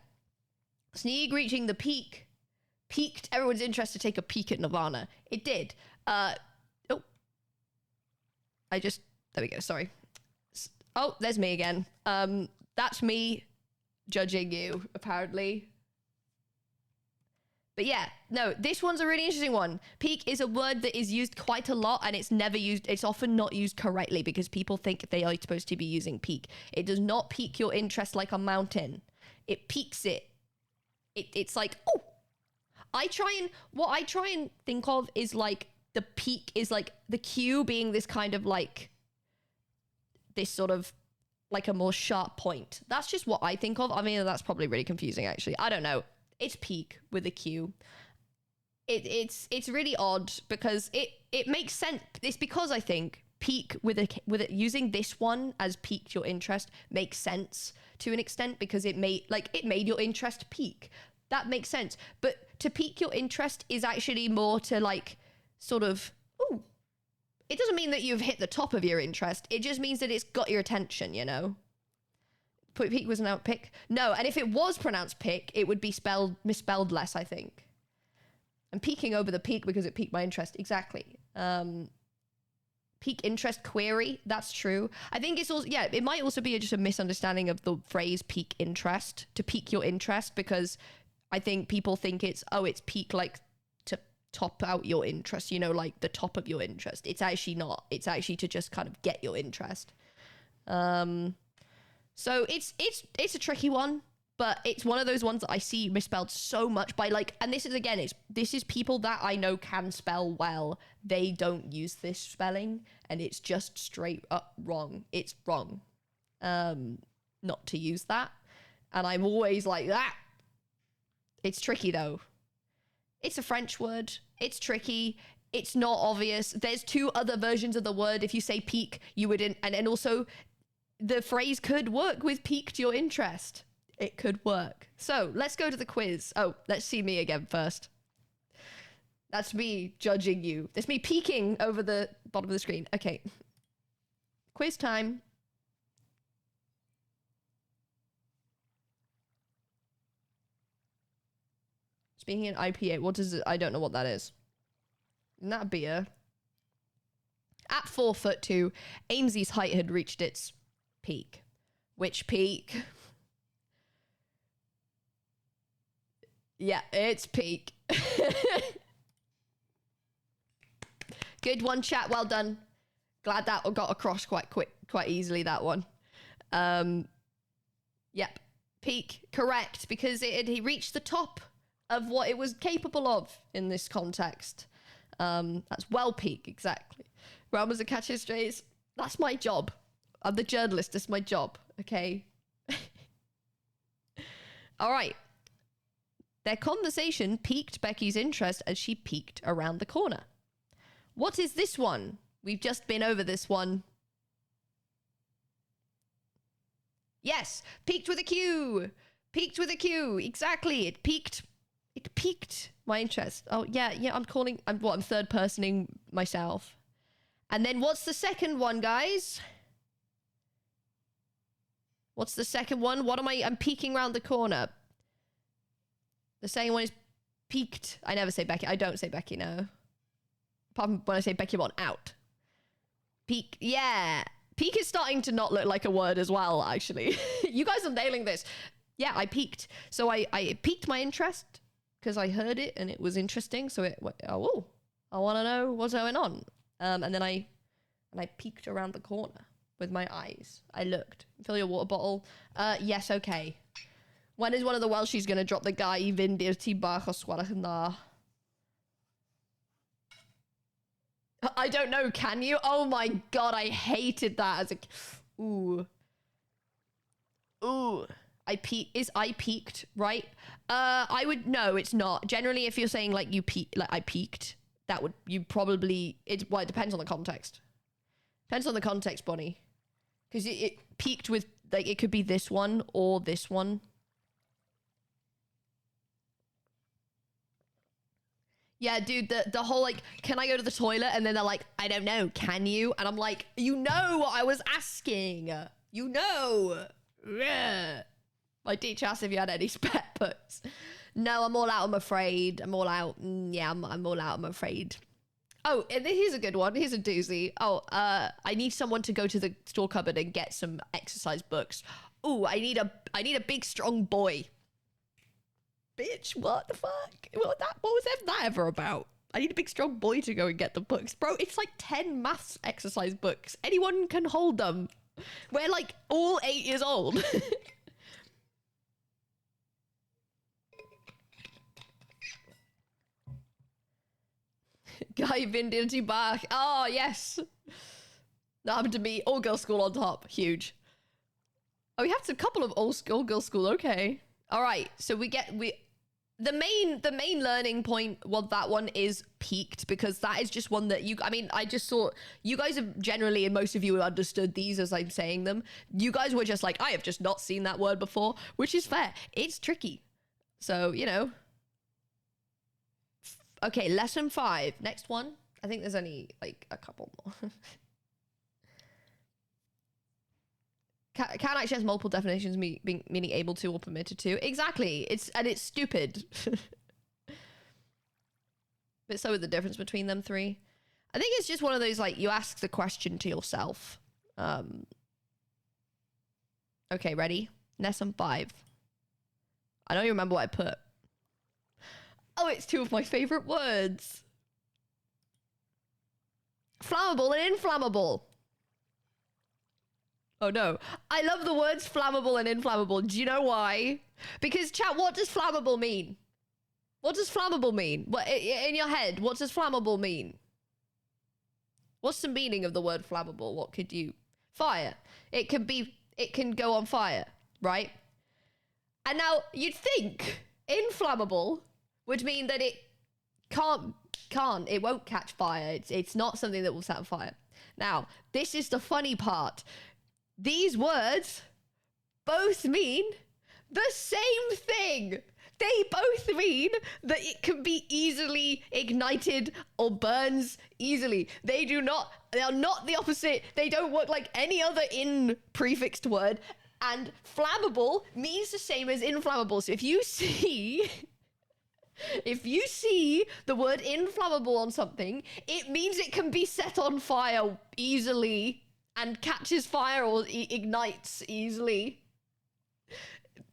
Sneeg reaching the peak piqued everyone's interest to take a peek at Nirvana. It did. There we go, sorry. Oh, there's me again. That's me judging you, apparently. But yeah, no, this one's a really interesting one. Peak is a word that is used quite a lot and it's often not used correctly because people think they are supposed to be using peak. It does not pique your interest like a mountain. It piques it. It's like, oh, what I try and think of is like, the peak is like the Q being this kind of like this sort of like a more sharp point. That's just what I think of. I mean, that's probably really confusing actually. I don't know. It's peak with a Q. It's really odd because it makes sense. It's because I think peak with using this one as piqued your interest makes sense to an extent because it made your interest peak. That makes sense. But to pique your interest is actually more to like sort of, ooh, it doesn't mean that you've hit the top of your interest. It just means that it's got your attention, you know? Peak was an pick. No, and if it was pronounced pick, it would be misspelled less, I think. I'm peeking over the peak because it piqued my interest. Exactly. Peak interest query. That's true. I think it's also, yeah, it might also be just a misunderstanding of the phrase peak interest, to pique your interest, because I think people think it's peak like to top out your interest, you know, like the top of your interest. It's actually not. It's actually to just kind of get your interest. So it's a tricky one, but it's one of those ones that I see misspelled so much by like, and this is people that I know can spell well. They don't use this spelling and it's just straight up wrong. It's wrong. Not to use that. And I'm always like that. It's tricky though. It's a French word. It's tricky. It's not obvious. There's 2 other versions of the word. If you say pique, you wouldn't. And also, the phrase could work with piqued your interest. It could work. So let's go to the quiz. Oh, let's see me again first. That's me judging you. That's me peeking over the bottom of the screen. Okay. Quiz time. Speaking in IPA, what is it? I don't know what that is. Isn't that a beer? At 4'2", Ainsley's height had reached its peak. Which peak? Yeah, it's peak. Good one, chat. Well done. Glad that got across quite easily, that one. Yep. Peak. Correct. Because he reached the top of what it was capable of in this context. That's well peak, exactly. Realm as a catch histories. That's my job. I'm the journalist. It's my job. Okay. All right. Their conversation piqued Becky's interest as she peeked around the corner. What is this one? We've just been over this one. Yes, peaked with a Q. Peaked with a Q. Exactly. It piqued my interest. Oh, yeah, I'm third personing myself. And then what's the second one, guys? What's the second one? I'm peeking around the corner. The second one is peaked. I never say Becky. I don't say Becky, no. Apart from when I say Bekyamon out. Peak, yeah. Peak is starting to not look like a word as well, actually. You guys are nailing this. Yeah, I peaked. So I piqued my interest because I heard it and it was interesting. So I want to know what's going on. And then I peeked around the corner with my eyes. I looked. Fill your water bottle. Yes, okay. When is one of the Welshies going to drop the guy even dirty bach or swarachna? I don't know, can you? Oh my god, I hated that as a... Ooh. I peaked, right? I would... No, it's not. Generally, if you're saying, like, I peaked, that would... You probably... It depends on the context. Depends on the context, Bonnie. Because it peaked with... Like, it could be this one or this one. Yeah, dude, the whole, like, can I go to the toilet? And then they're like, I don't know, can you? And I'm like, you know what I was asking. You know. Yeah. My teacher asked if you had any spare books. No, I'm all out, I'm afraid. I'm all out. Yeah, I'm all out, I'm afraid. Oh, and here's a good one. Here's a doozy. Oh, I need someone to go to the store cupboard and get some exercise books. Ooh, I need a big, strong boy. Bitch, what the fuck? What was that ever about? I need a big strong boy to go and get the books. Bro, it's like 10 maths exercise books. Anyone can hold them. We're like all 8 years old. Guy Vindianity back. Oh, yes. That happened to me. All girls school on top. Huge. Oh, we have a couple of all girls school. Okay. All right. So the main learning point, well, that one is peaked, because that is just one that I just thought you guys have generally, and most of you have understood these as I'm saying them. You guys were just like, I have just not seen that word before, which is fair. It's tricky. So, you know. Okay, lesson 5. Next one. I think there's only like a couple more. Can actually has multiple definitions, meaning able to or permitted to. Exactly. It's stupid. But so is the difference between them three. I think it's just one of those, like, you ask the question to yourself. Okay, ready? Lesson 5. I don't even remember what I put. Oh, it's 2 of my favorite words. Flammable and inflammable. Oh no. I love the words flammable and inflammable. Do you know why? Because, chat, what does flammable mean? What does flammable mean? What, in your head, what does flammable mean? What's the meaning of the word flammable? What could you... Fire. It can go on fire, right? And now, you'd think inflammable would mean that it can't can't. It won't catch fire. It's not something that will set on fire. Now, this is the funny part. These words both mean the same thing. They both mean that it can be easily ignited or burns easily. They are not the opposite. They don't work like any other in prefixed word. And flammable means the same as inflammable. So if you see the word inflammable on something, it means it can be set on fire easily and catches fire or ignites easily.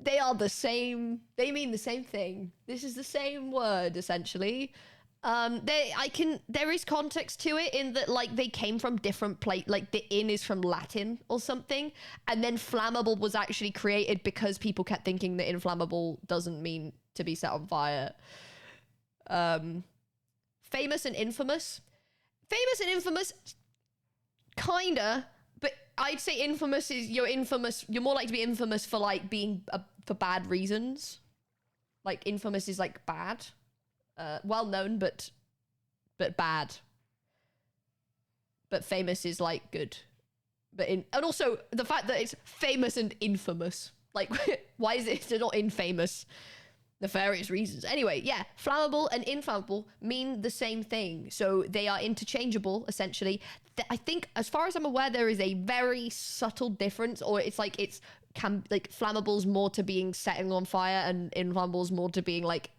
They are the same. They mean the same thing. This is the same word, essentially. There is context to it in that, like, they came from different like the in is from Latin or something, and then flammable was actually created because people kept thinking that inflammable doesn't mean to be set on fire. Famous and infamous. Famous and infamous, kinda, but I'd say infamous is you're more likely to be infamous for like being for bad reasons. Like infamous is like bad. Well known, but bad. But famous is like good. And also the fact that it's famous and infamous. Like, why is it not infamous? Nefarious reasons. Anyway, yeah, flammable and inflammable mean the same thing. So they are interchangeable, essentially. I think, as far as I'm aware, there is a very subtle difference, or it's like flammable's more to being setting on fire and inflammable's more to being like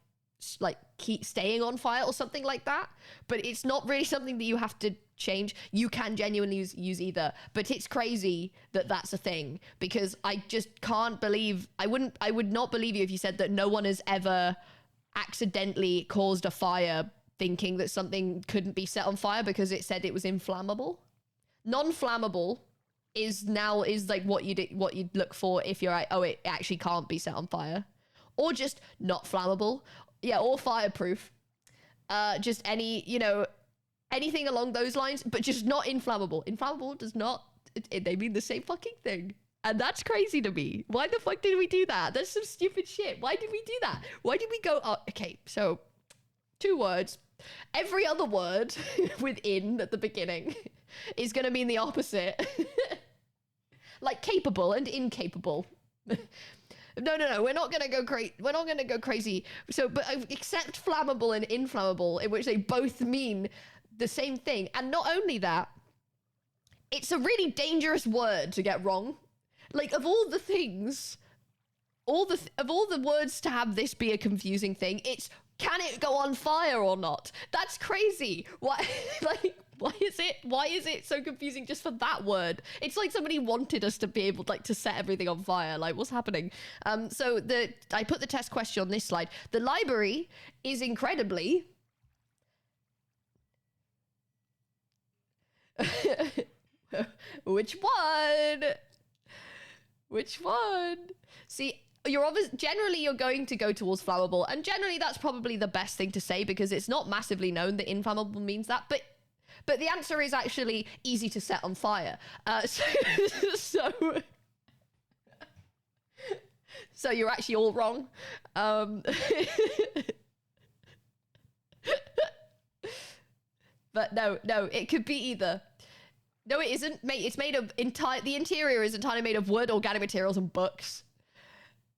keep staying on fire or something like that. But it's not really something that you have to change. You can genuinely use either, but it's crazy that that's a thing, because I just can't believe I would not believe you if you said that no one has ever accidentally caused a fire thinking that something couldn't be set on fire because it said it was inflammable. Non-flammable is like what you'd look for if you're like, oh, it actually can't be set on fire, or just not flammable. Yeah, or fireproof. Just anything along those lines, but just not inflammable. Inflammable does not, they mean the same fucking thing. And that's crazy to me. Why the fuck did we do that? That's some stupid shit. Why did we do that? Why did we go, okay, so 2 words. Every other word with in at the beginning is going to mean the opposite. Like capable and incapable. No, we're not gonna go crazy. So, but except flammable and inflammable, in which they both mean the same thing. And not only that, it's a really dangerous word to get wrong. Like, of all the things, of all the words to have this be a confusing thing, it's, can it go on fire or not? That's crazy. Why? Like, why is it so confusing just for that word? It's like somebody wanted us to be able to set everything on fire. Like, what's happening? So I put the test question on this slide. The library is incredibly which one? See, generally you're going to go towards flammable, and generally that's probably the best thing to say because it's not massively known that inflammable means that, but the answer is actually easy to set on fire. So you're actually all wrong. But no, it could be either. No, it isn't. It's made of the interior is entirely made of wood, organic materials, and books.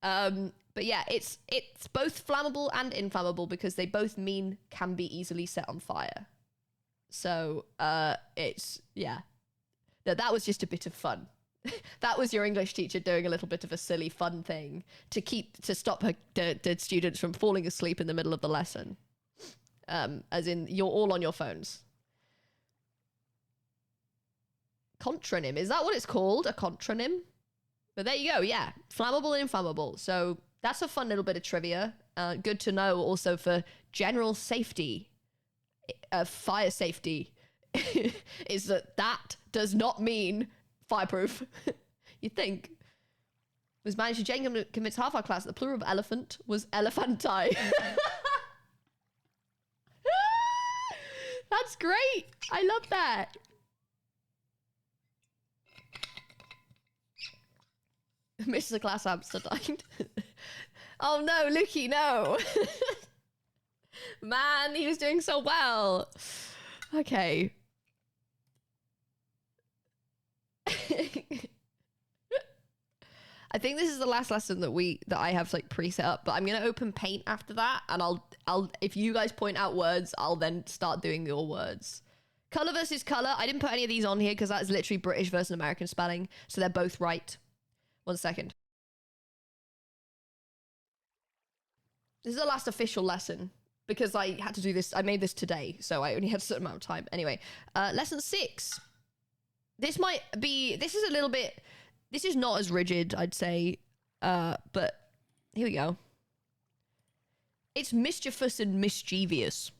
But yeah, it's both flammable and inflammable because they both mean can be easily set on fire. So that was just a bit of fun. That was your English teacher doing a little bit of a silly fun thing to stop the students from falling asleep in the middle of the lesson. As in, you're all on your phones. Contronym, is that what it's called? A contronym? But there you go, yeah. Flammable and inflammable. So that's a fun little bit of trivia. Good to know also for general safety. Fire safety is that does not mean fireproof. You think. Was managed to genuinely convince half our class that the plural of elephant was elephanti. That's great. I love that. Mr. Class Hamster died. Oh no, Lukey, no. Man, he was doing so well. Okay. I think this is the last lesson that I have like preset up, but I'm gonna open paint after that, and I'll if you guys point out words, I'll then start doing your words. Color versus color. I didn't put any of these on here because that's literally British versus American spelling, so they're both right. 1 second. This is the last official lesson because I had to do this. I made this today, so I only had a certain amount of time. Anyway, lesson 6. This might be. This is a little bit. This is not as rigid, I'd say, but here we go. It's mischievous and mischievous.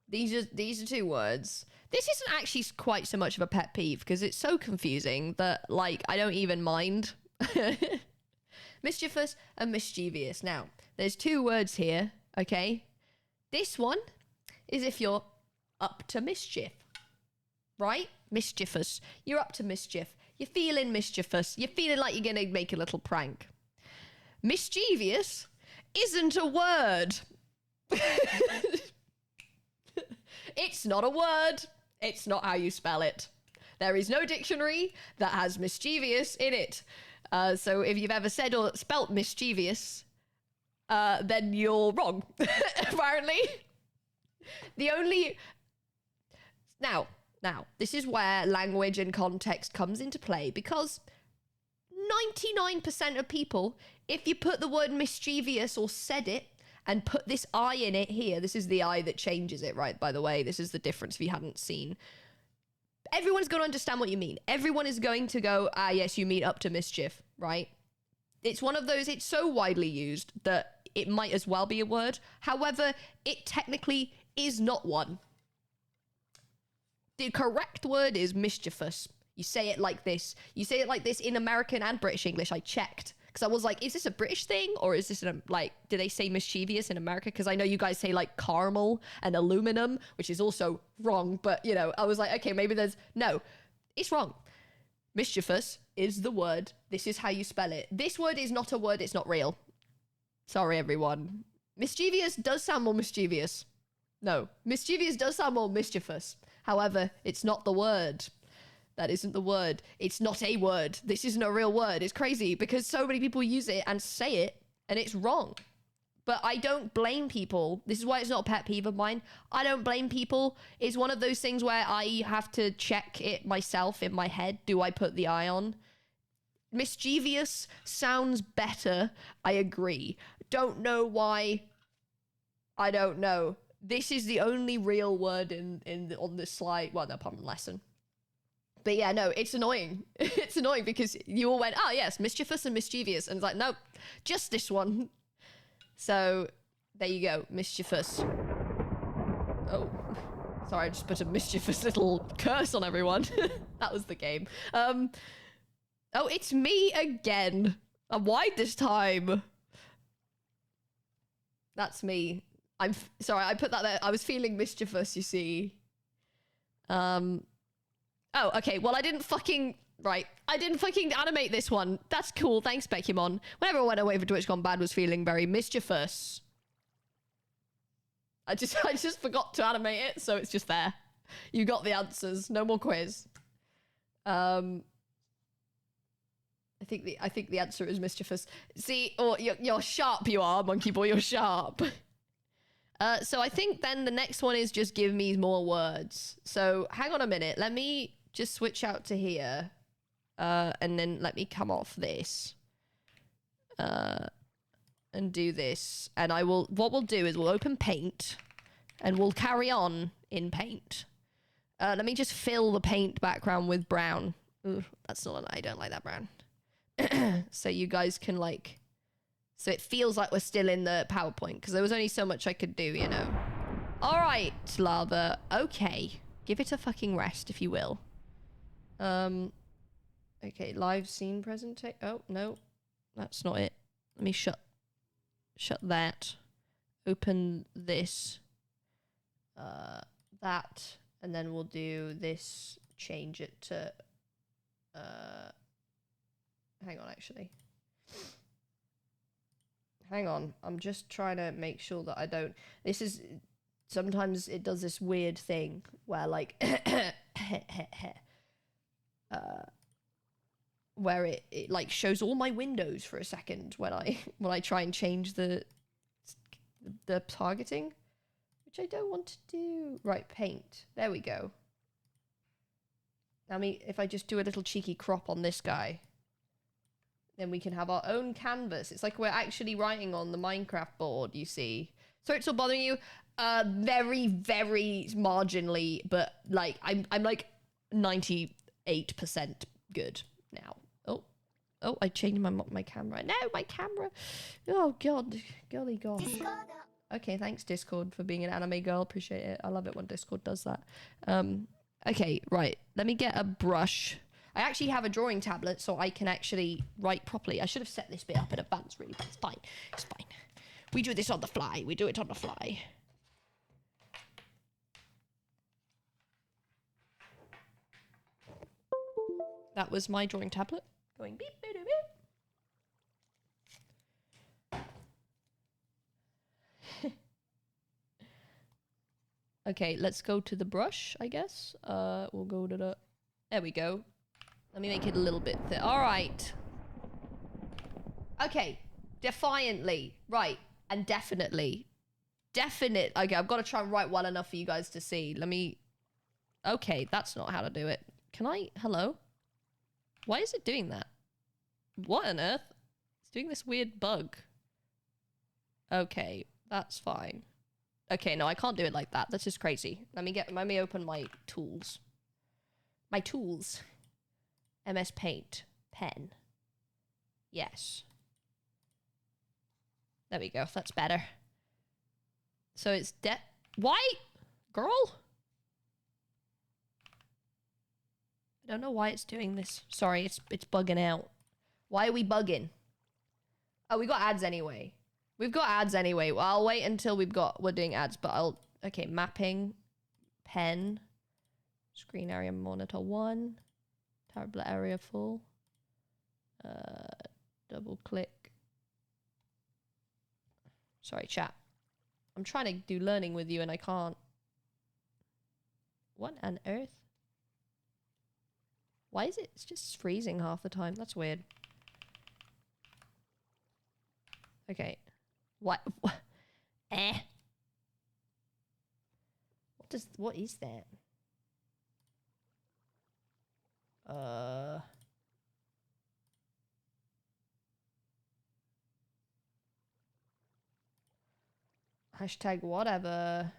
These are 2 words. This isn't actually quite so much of a pet peeve because it's so confusing that, like, I don't even mind. Mischievous and mischievous. Now, there's 2 words here, okay? This one is if you're up to mischief, right? Mischievous. You're up to mischief. You're feeling mischievous. You're feeling like you're going to make a little prank. Mischievous isn't a word. It's not a word. It's not how you spell it. There is no dictionary that has mischievous in it. So if you've ever said or spelt mischievous, then you're wrong, apparently. The only... Now, this is where language and context comes into play, because 99% of people, if you put the word mischievous or said it and put this I in it here, this is the I that changes it, right? By the way, this is the difference if you hadn't seen. Everyone's going to understand what you mean. Everyone is going to go, ah, yes, you mean up to mischief, right? It's one of those, it's so widely used that it might as well be a word. However, it technically is not one. The correct word is mischievous. You say it like this. You say it like this in American and British English. I checked. Because I was like, is this a British thing? Or is this, like, do they say mischievous in America? Because I know you guys say, like, caramel and aluminum, which is also wrong. But, you know, I was like, okay, maybe there's... No, it's wrong. Mischievous is the word. This is how you spell it. This word is not a word. It's not real. Sorry, everyone. Mischievous does sound more mischievous. No, mischievous does sound more mischievous. However, it's not the word. That isn't the word. It's not a word. This isn't a real word. It's crazy because so many people use it and say it and it's wrong. But I don't blame people. This is why it's not a pet peeve of mine. I don't blame people. It's one of those things where I have to check it myself in my head. Do I put the I on? Mischievous sounds better. I agree. Don't know why. I don't know. This is the only real word on this slide. Well, no, apart from lesson. But yeah, no, it's annoying. It's annoying because you all went, oh yes, mischievous and mischievous. And it's like, nope, just this one. So there you go, mischievous. Oh, sorry, I just put a mischievous little curse on everyone. That was the game. Oh, it's me again. I'm wide this time. That's me. I'm sorry, I put that there. I was feeling mischievous, you see. Oh, okay. Well, I didn't fucking animate this one. That's cool. Thanks, Bekyamon. Whenever I went away for Twitch Gone Bad was feeling very mischievous. I just forgot to animate it, so it's just there. You got the answers. No more quiz. I think the answer is mischievous. See, or you're sharp. You are, monkey boy. You're sharp. So I think then the next one is just give me more words. So hang on a minute. Let me just switch out to here. And then let me come off this. And do this. And what we'll do is we'll open paint. And we'll carry on in paint. Let me just fill the paint background with brown. Ooh, that's not, I don't like that brown. So you guys can like... So it feels like we're still in the PowerPoint because there was only so much I could do, you know. All right, lava. Okay. Give it a fucking rest, if you will. Okay, live scene presentation. Oh, no. That's not it. Let me shut that. Open this. That. And then we'll do this. Change it to... hang on, actually. Hang on. I'm just trying to make sure that I don't... This is... Sometimes it does this weird thing where, like... where it like shows all my windows for a second when I try and change the targeting, which I don't want to do. Right, paint. There we go. Now if I just do a little cheeky crop on this guy, then we can have our own canvas. It's like we're actually writing on the Minecraft board, you see. Sorry it's all bothering you. Very, very marginally, but like I'm like 98% good now. Oh, I changed my camera. No, my camera. Oh god, golly god. Okay, thanks Discord for being an anime girl. Appreciate it. I love it when Discord does that. Okay, right. Let me get a brush. I actually have a drawing tablet, so I can actually write properly. I should have set this bit up in advance, really, but it's fine. It's fine. We do this on the fly. We do it on the fly. That was my drawing tablet. Going beep, beep, beep. Okay, let's go to the brush, I guess. We'll go to the... There we go. Let me make it a little bit thick. All right. Okay. Defiantly. Right. And definitely. Definite. Okay, I've got to try and write well enough for you guys to see. Let me... Okay, that's not how to do it. Can I... Hello? Why is it doing that? What on earth? It's doing this weird bug. Okay, that's fine. Okay, no, I can't do it like that. That's just crazy. Let me open my tools. My tools. MS Paint. Pen. Yes. There we go. That's better. So it's Why? Girl? I don't know why it's doing this. Sorry, it's bugging out. Why are we bugging? Oh, we got ads anyway. We've got ads anyway. Well, I'll wait until we're doing ads, but okay, mapping, pen, screen area monitor 1, tablet area full, double click. Sorry, chat. I'm trying to do learning with you and I can't. What on earth? Why is it? It's just freezing half the time. That's weird. Okay. What? Eh? What is that? Hashtag whatever.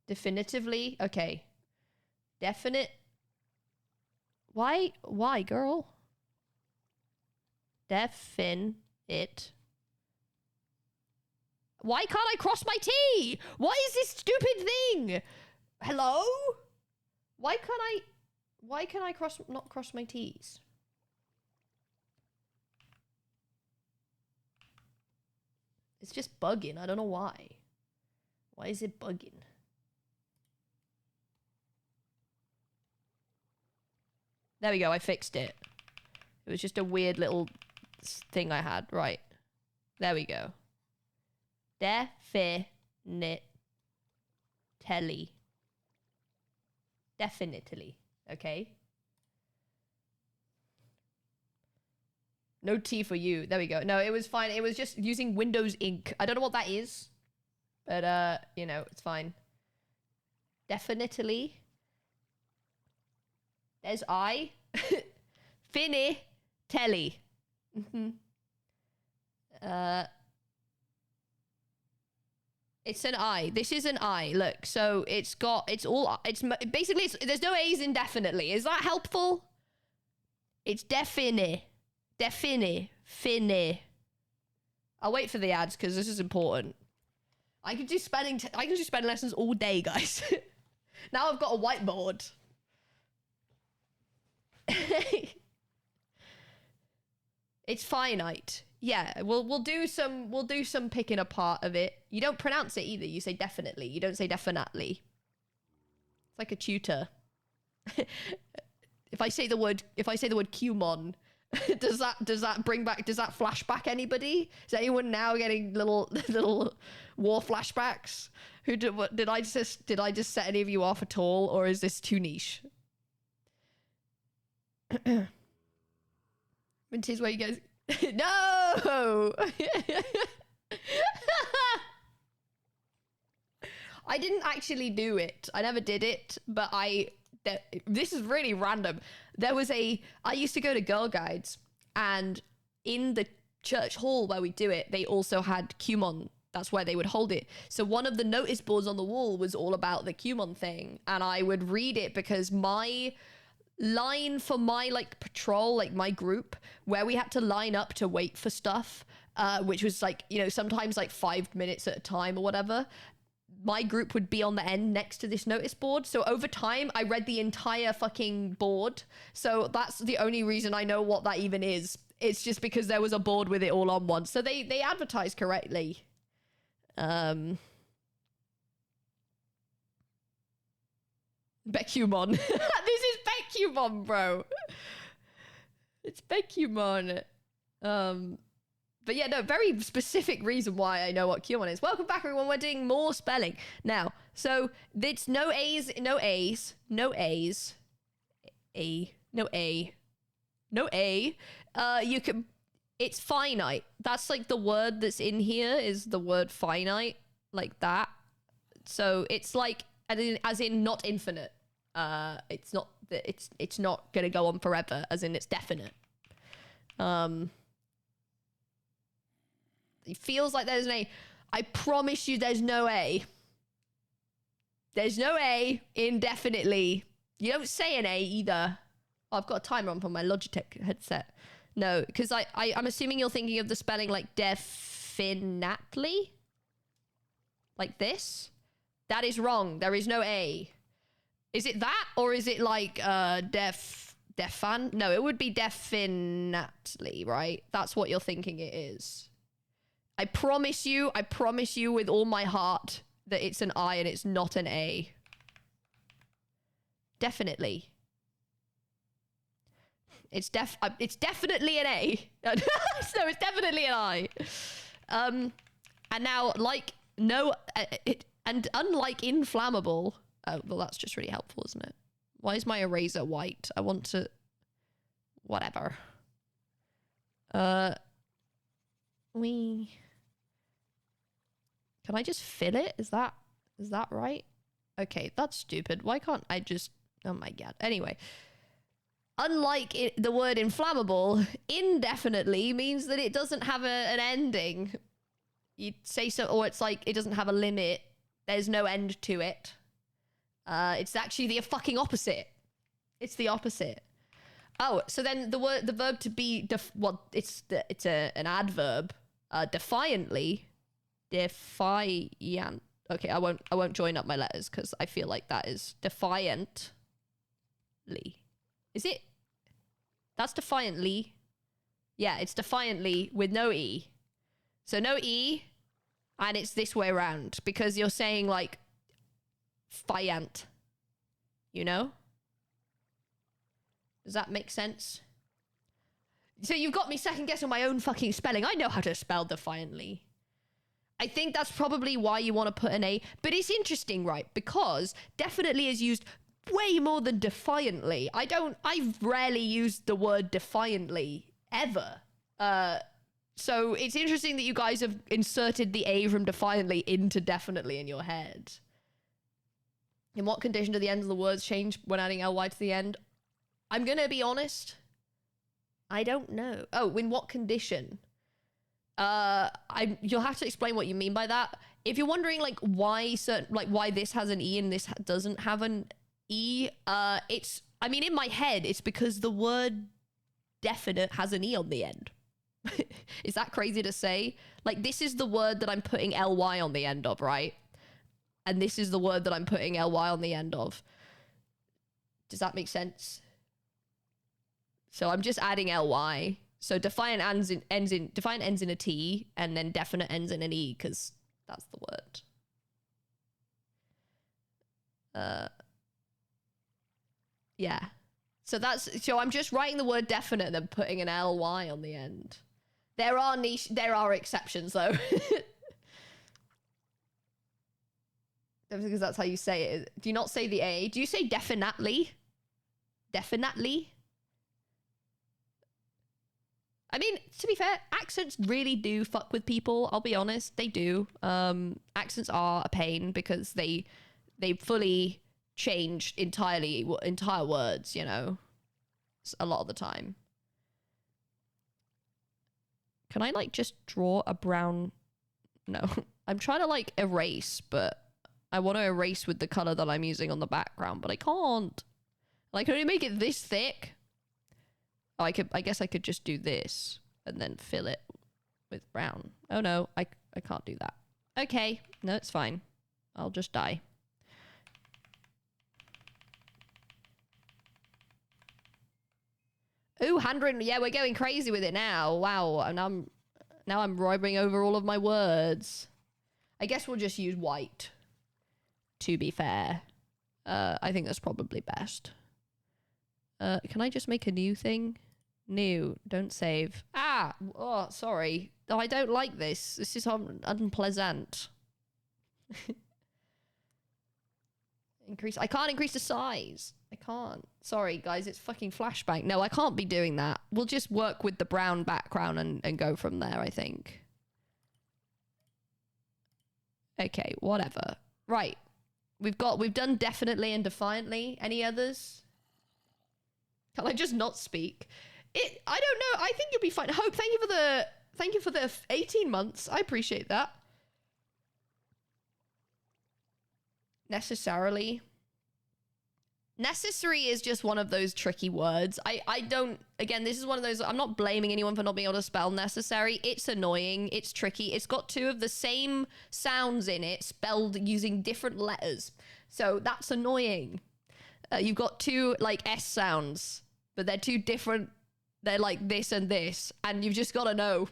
Definitively? Okay. Definite. Why, girl? Defin it. Why can't I cross my T? What is this stupid thing? Hello? Why can I not cross my T's? It's just bugging. I don't know why. Why is it bugging? There we go. I fixed it. It was just a weird little thing I had. Right. There we go. Definitely. Definitely. Okay. No T for you. There we go. No, it was fine. It was just using Windows Ink. I don't know what that is. But, you know, it's fine. Definitely. There's I. Finny. Telly. It's an I. This is an I. Look, so there's no A's in definitely. Is that helpful? It's defini. Finny. I'll wait for the ads because this is important. I could do spelling lessons all day, guys. Now I've got a whiteboard. It's finite. Yeah, we'll do some picking apart of it. You don't pronounce it either. You say definitely. You don't say definitely. It's like a tutor. If I say the word Qmon, does that bring back, does that flashback anybody? Is anyone now getting little war flashbacks? Who did, what did I just set any of you off at all, or is this too niche? It is where you guys no. I didn't actually do it. I never did it, but this is really random. I used to go to Girl Guides, and in the church hall where we do it, they also had Bekyamon. That's where they would hold it. So one of the notice boards on the wall was all about the Bekyamon thing, and I would read it because my line for my like patrol, like my group, where we had to line up to wait for stuff, which was like, you know, sometimes like 5 minutes at a time or whatever. My group would be on the end next to this notice board. So over time, I read the entire fucking board. So that's the only reason I know what that even is. It's just because there was a board with it all on one. So they advertised correctly. Bekyamon. This is Bekyamon, bro. It's Bekyamon. But yeah, no, very specific reason why I know what Bekyamon is. Welcome back, everyone. We're doing more spelling now. So it's no A's, no A's, no A's, no A. You can, it's finite. That's like the word that's in here is the word finite, like that. So it's like, as in not infinite. It's not gonna go on forever, as in it's definite. It feels like there's an A. I promise you there's no A. There's no A indefinitely. You don't say an A either. Oh, I've got a timer on my Logitech headset. No, because I'm assuming you're thinking of the spelling like definitely? Like this? That is wrong. There is no A. Is it that? Or is it like defan? No, it would be definitely, right? That's what you're thinking it is. I promise you with all my heart that it's an I and it's not an A. Definitely. It's definitely an A. No, it's definitely an I. And now, like, no, and unlike inflammable, oh, well, that's just really helpful, isn't it? Why is my eraser white? I want to, whatever. Can I just fill it? Is that right? Okay, that's stupid. Why can't I just, oh my God. Anyway, unlike the word inflammable, indefinitely means that it doesn't have an ending. You'd say so, or it's like it doesn't have a limit. There's no end to it. It's actually the fucking opposite. It's the opposite. Oh, so then the verb to be, it's an adverb. Defiantly. Defiant. Okay, I won't join up my letters because I feel like that is defiantly. Is it? That's defiantly. Yeah, it's defiantly with no E. So no E, and it's this way around because you're saying like fiant. You know? Does that make sense? So you've got me second guessing my own fucking spelling. I know how to spell defiantly. I think that's probably why you want to put an A. But it's interesting, right? Because definitely is used way more than defiantly. I've rarely used the word defiantly ever. So it's interesting that you guys have inserted the A from defiantly into definitely in your head. In what condition do the ends of the words change when adding ly to the end? I'm going to be honest. I don't know. Oh, in what condition? You'll have to explain what you mean by that. If you're wondering like why this has an E and this doesn't have an E, I mean, in my head, it's because the word definite has an E on the end. Is that crazy to say? Like, this is the word that I'm putting ly on the end of, right? And this is the word that I'm putting ly on the end of. Does that make sense? So I'm just adding ly. So defiant ends in a T, and then definite ends in an E, because that's the word. Yeah. So I'm just writing the word definite and then putting an ly on the end. There are exceptions though. Because that's how you say it. Do you not say the A? Do you say definitely? Definitely? I mean, to be fair, accents really do fuck with people. I'll be honest, they do. Accents are a pain because they fully change entire words, you know, a lot of the time. Can I like just draw a brown? No, I'm trying to like erase, but I want to erase with the color that I'm using on the background, but I can't. Like, can only make it this thick? Oh, I guess I could just do this and then fill it with brown. Oh no, I can't do that. Okay, no, it's fine. I'll just die. Ooh, handwritten. Yeah, we're going crazy with it now. Wow, and now I'm rhyming over all of my words. I guess we'll just use white. To be fair, I think that's probably best. Can I just make a new thing? New. Don't save. Ah! Oh, sorry. Oh, I don't like this. This is unpleasant. Increase. I can't increase the size. I can't. Sorry, guys. It's fucking flashbang. No, I can't be doing that. We'll just work with the brown background and go from there, I think. Okay, whatever. Right. We've done definitely and defiantly. Any others? Can I just not speak? I don't know. I think you'll be fine. Hope, thank you for the 18 months. I appreciate that. Necessarily. Necessary is just one of those tricky words. I don't, again, this is one of those, I'm not blaming anyone for not being able to spell necessary. It's annoying. It's tricky. It's got two of the same sounds in it, spelled using different letters. So that's annoying. You've got two, like, S sounds, but they're two different, they're like this and this, and you've just got to know.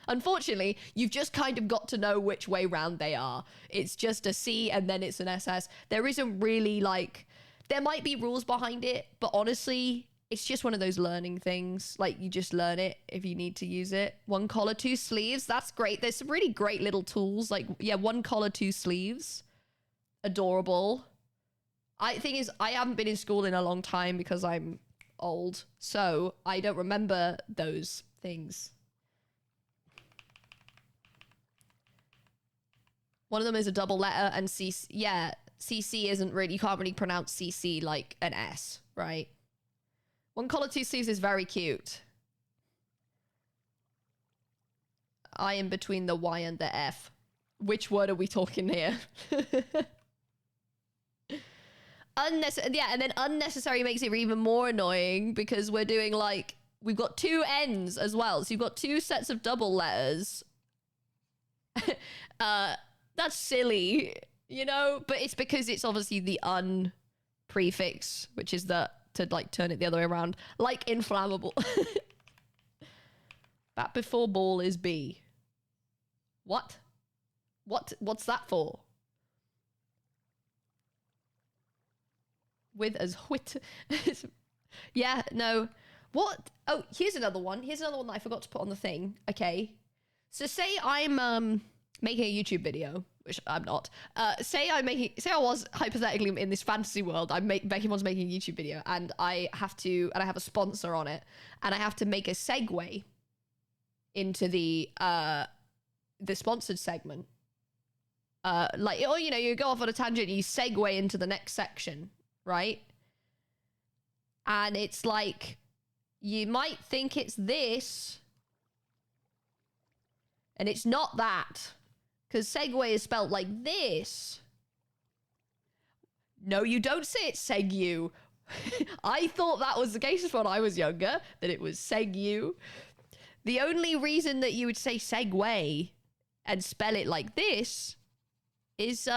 Unfortunately, you've just kind of got to know which way round they are. It's just a C and then it's an SS. There isn't really, like, there might be rules behind it, but honestly, it's just one of those learning things. Like, you just learn it if you need to use it. One collar, two sleeves. That's great. There's some really great little tools. Like, yeah, one collar, two sleeves. Adorable. Thing is, I haven't been in school in a long time because I'm old, so I don't remember those things. One of them is a double letter, and CC, yeah, CC isn't really, you can't really pronounce CC like an S, right? One collar, two sleeves is very cute. I am between the Y and the F. Which word are we talking here? Yeah, and then unnecessary makes it even more annoying because we're doing, like, we've got two N's as well. So you've got two sets of double letters. That's silly, you know? But it's because it's obviously the un prefix, which is the, to, like, turn it the other way around. Like inflammable. Bat before ball is B. What? What's that for? With as whit. Yeah, no. What? Oh, here's another one. Here's another one that I forgot to put on the thing. Okay. So say I'm making a YouTube video, which I'm not. Say I was hypothetically in this fantasy world. Bekyamon's making a YouTube video, and I have a sponsor on it, and I have to make a segue into the sponsored segment. Like, or, you know, you go off on a tangent, you segue into the next section, right? And it's like, you might think it's this, and it's not that, because segue is spelled like this. No, you don't say it segu. I thought that was the case when I was younger, that it was segu. The only reason that you would say segue and spell it like this is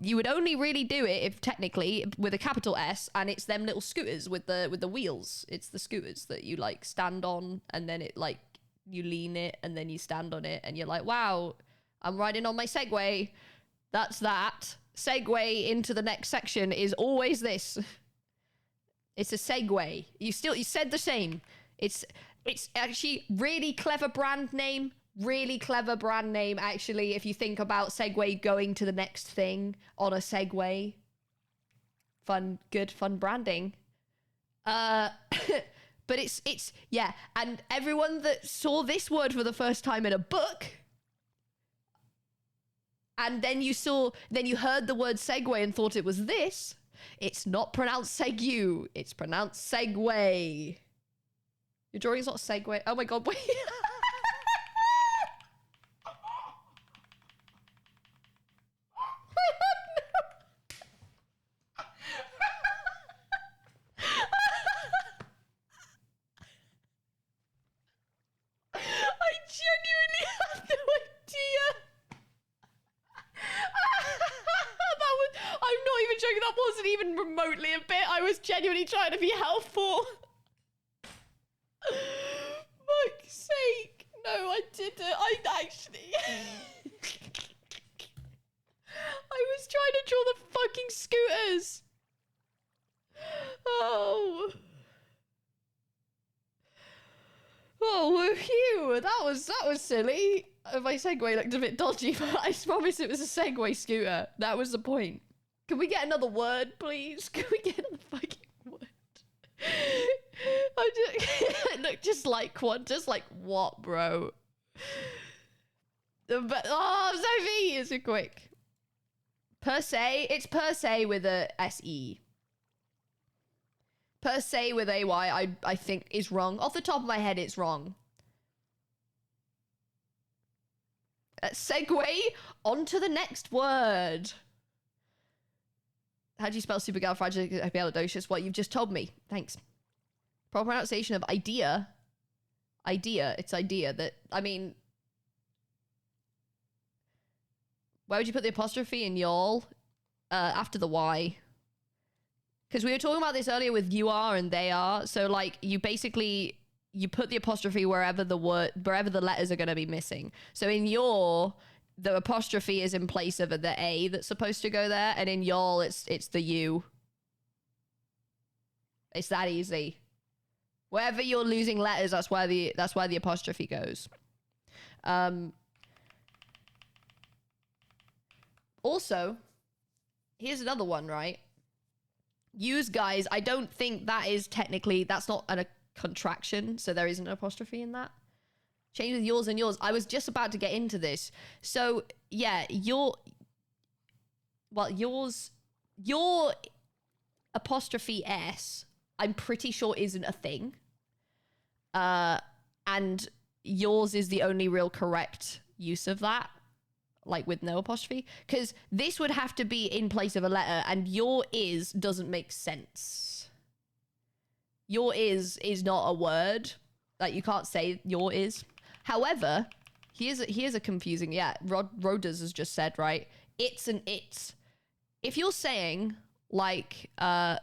you would only really do it if technically with a capital S, and it's them little scooters with the wheels. It's the scooters that you like stand on, and then it like you lean it and then you stand on it and you're like, wow, I'm riding on my Segway. That's that. Segue into the next section is always this. It's a segue. You said the same. It's actually really clever brand name. Really clever brand name, actually, if you think about Segway going to the next thing on a Segway. Good fun branding. But it's yeah, and everyone that saw this word for the first time in a book, and then you heard the word Segway and thought it was this, it's not pronounced Segu, it's pronounced Segway. Your drawing's not Segway. Oh my god, wait. I genuinely had no idea. I'm not even joking, that wasn't even remotely a bit. I was genuinely trying to be helpful. Fuck's sake. No, I didn't. I actually... I was trying to draw the fucking scooters. Oh. Oh, phew. That was silly. My Segway looked a bit dodgy, but I promise it was a Segway scooter. That was the point. Can we get another word, please? Can we get another fucking word? I just look just like one. Just like what, bro? But Sophie is a quick. Per se, it's per se with a SE. Per se with AY, I think is wrong. Off the top of my head, it's wrong. Segue on to the next word. How do you spell supergalifragilisticexpialidocious? What you've just told me. Thanks. Proper pronunciation of idea. Idea. It's idea that, I mean... Why would you put the apostrophe in y'all after the Y? Because we were talking about this earlier with you are and they are. So like you basically, you put the apostrophe wherever the letters are going to be missing. So in your, the apostrophe is in place of the A that's supposed to go there. And in y'all, it's the U. It's that easy. Wherever you're losing letters, that's where the apostrophe goes. Also, here's another one, right? Use guys, I don't think that is technically, that's not a contraction, so there isn't an apostrophe in that. Change with yours and yours. I was just about to get into this. So, yeah, your apostrophe S, I'm pretty sure isn't a thing. And yours is the only real correct use of that. Like with no apostrophe, because this would have to be in place of a letter, and your is doesn't make sense. Your is not a word. Like you can't say your is. However, here's a confusing, yeah, Roders has just said, right? It's an it's. If you're saying like the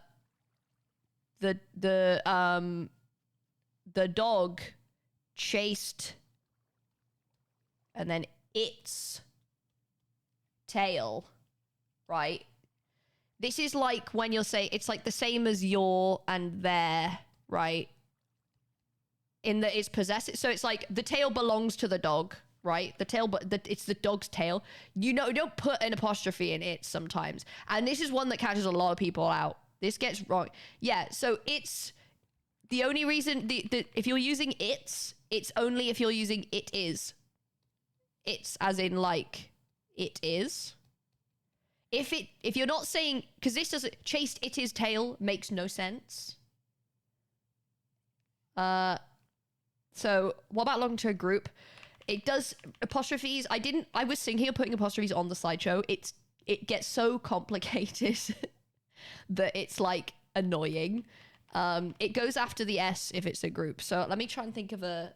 dog chased and then its tail, right? This is like when you're saying, it's like the same as your and their, right? In that it's possessive. So it's like the tail belongs to the dog, right? The tail, but it's the dog's tail. You know, don't put an apostrophe in it sometimes. And this is one that catches a lot of people out. This gets wrong. Yeah, so it's the only reason, if you're using it's only if you're using it is. It's as in like, it is. If you're not saying, because this doesn't, chased it is tail makes no sense. So what about long to a group? It does apostrophes. I was thinking of putting apostrophes on the slideshow. It gets so complicated that it's like annoying. It goes after the S if it's a group. So let me try and think of a,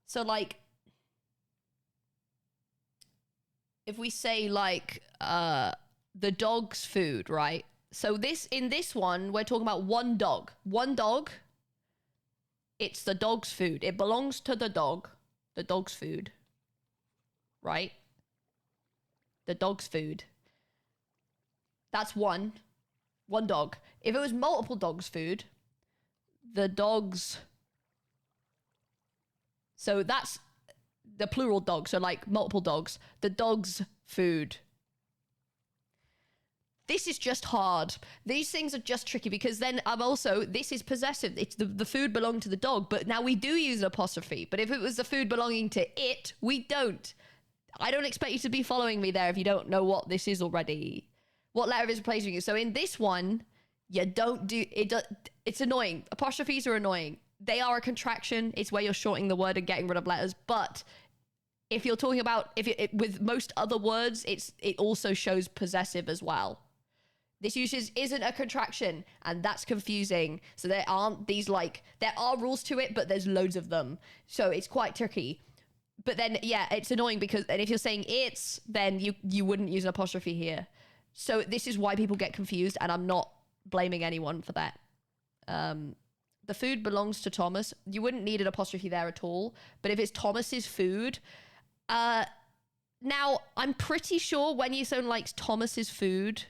so like, if we say like the dog's food, right? So in this one, we're talking about one dog. One dog, it's the dog's food. It belongs to the dog's food, right? The dog's food. That's one. One dog. If it was multiple dogs' food, the dogs... So that's the plural dog. So like multiple dogs. The dog's food. This is just hard. These things are just tricky because then I'm also, this is possessive. It's the food belonged to the dog, but now we do use an apostrophe. But if it was the food belonging to it, we don't. I don't expect you to be following me there if you don't know what this is already. What letter is replacing you? So in this one, you don't do it. It's annoying. Apostrophes are annoying. They are a contraction. It's where you're shortening the word and getting rid of letters. But if you're talking about with most other words, it also shows possessive as well. This usage isn't a contraction, and that's confusing. So there aren't these there are rules to it, but there's loads of them. So it's quite tricky. But then, yeah, it's annoying because and if you're saying it's, then you wouldn't use an apostrophe here. So this is why people get confused, and I'm not blaming anyone for that. The food belongs to Thomas. You wouldn't need an apostrophe there at all. But if it's Thomas's food, now I'm pretty sure when someone likes Thomas's food,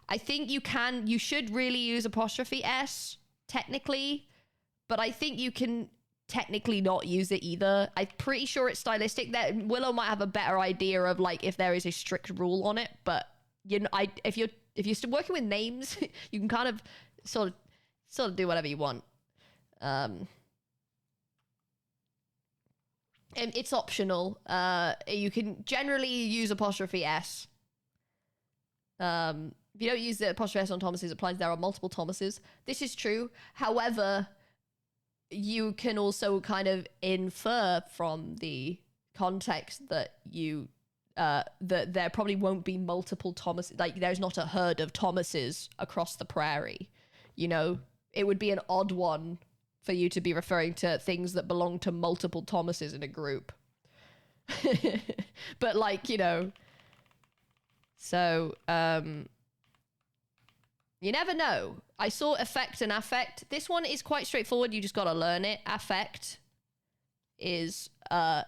I think you should really use apostrophe S technically, but I think you can technically not use it either. I'm pretty sure it's stylistic. That Willow might have a better idea of if there is a strict rule on it, but if you're still working with names, you can kind of sort of do whatever you want. And it's optional. You can generally use apostrophe S. If you don't use the apostrophe S on Thomas's, it implies there are multiple Thomases. This is true. However, you can also kind of infer from the context that that there probably won't be multiple Thomases. There's not a herd of Thomases across the prairie. It would be an odd one for you to be referring to things that belong to multiple Thomases in a group. But so, you never know. I saw effect and affect. This one is quite straightforward. You just got to learn it. Affect is a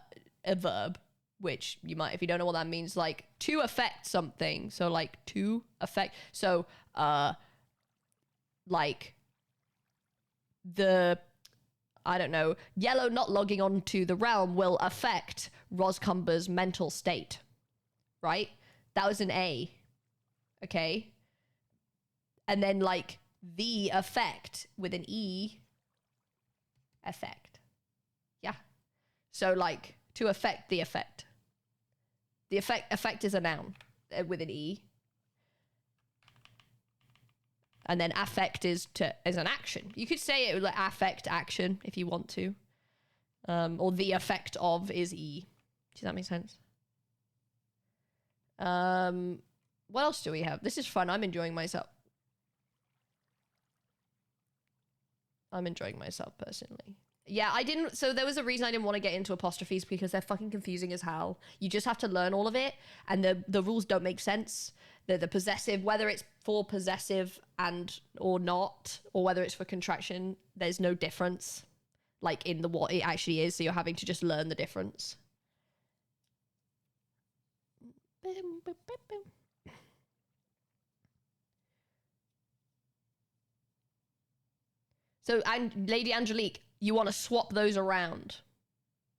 verb, which you might, if you don't know what that means, to affect something. So to affect. So, I don't know, Yellow not logging onto the realm will affect Roscumber's mental state, right? That was an A, okay? And then the effect with an E, effect. Yeah. So to affect the effect. The effect is a noun with an E. And then affect is an action. You could say it affect action if you want to. Or the effect of is E. Does that make sense? What else do we have? This is fun. I'm enjoying myself. I'm enjoying myself personally. Yeah, so there was a reason I didn't want to get into apostrophes because they're fucking confusing as hell. You just have to learn all of it, and the rules don't make sense. The possessive, whether it's for possessive or not, or whether it's for contraction, there's no difference in what it actually is, so you're having to just learn the difference. So, and Lady Angelique, you want to swap those around.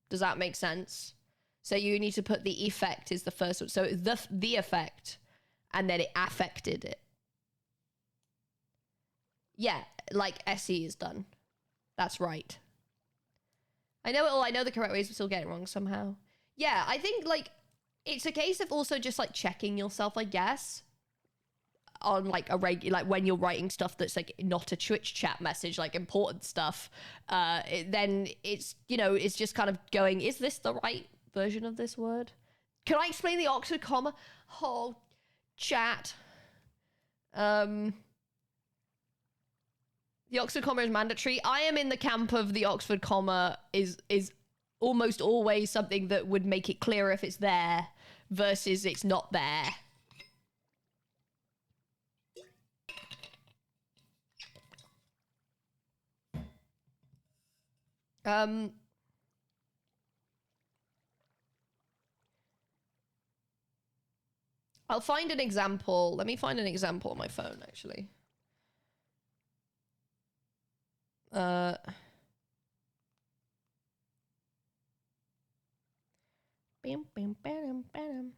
Does that make sense? So you need to put the effect is the first one. So the effect, and then it affected it. Yeah, SE is done. That's right. I know it all. I know the correct ways, but still get it wrong somehow. Yeah, I think it's a case of also just checking yourself, I guess, on a regular, when you're writing stuff that's not a Twitch chat message, important stuff. Then it's it's just kind of going, is this the right version of this word? Can I explain the Oxford comma? Oh, chat. The Oxford comma is mandatory. I am in the camp of the Oxford comma is almost always something that would make it clearer if it's there versus it's not there. I'll find an example. Let me find an example on my phone, actually. Bam, bam, bam, bam.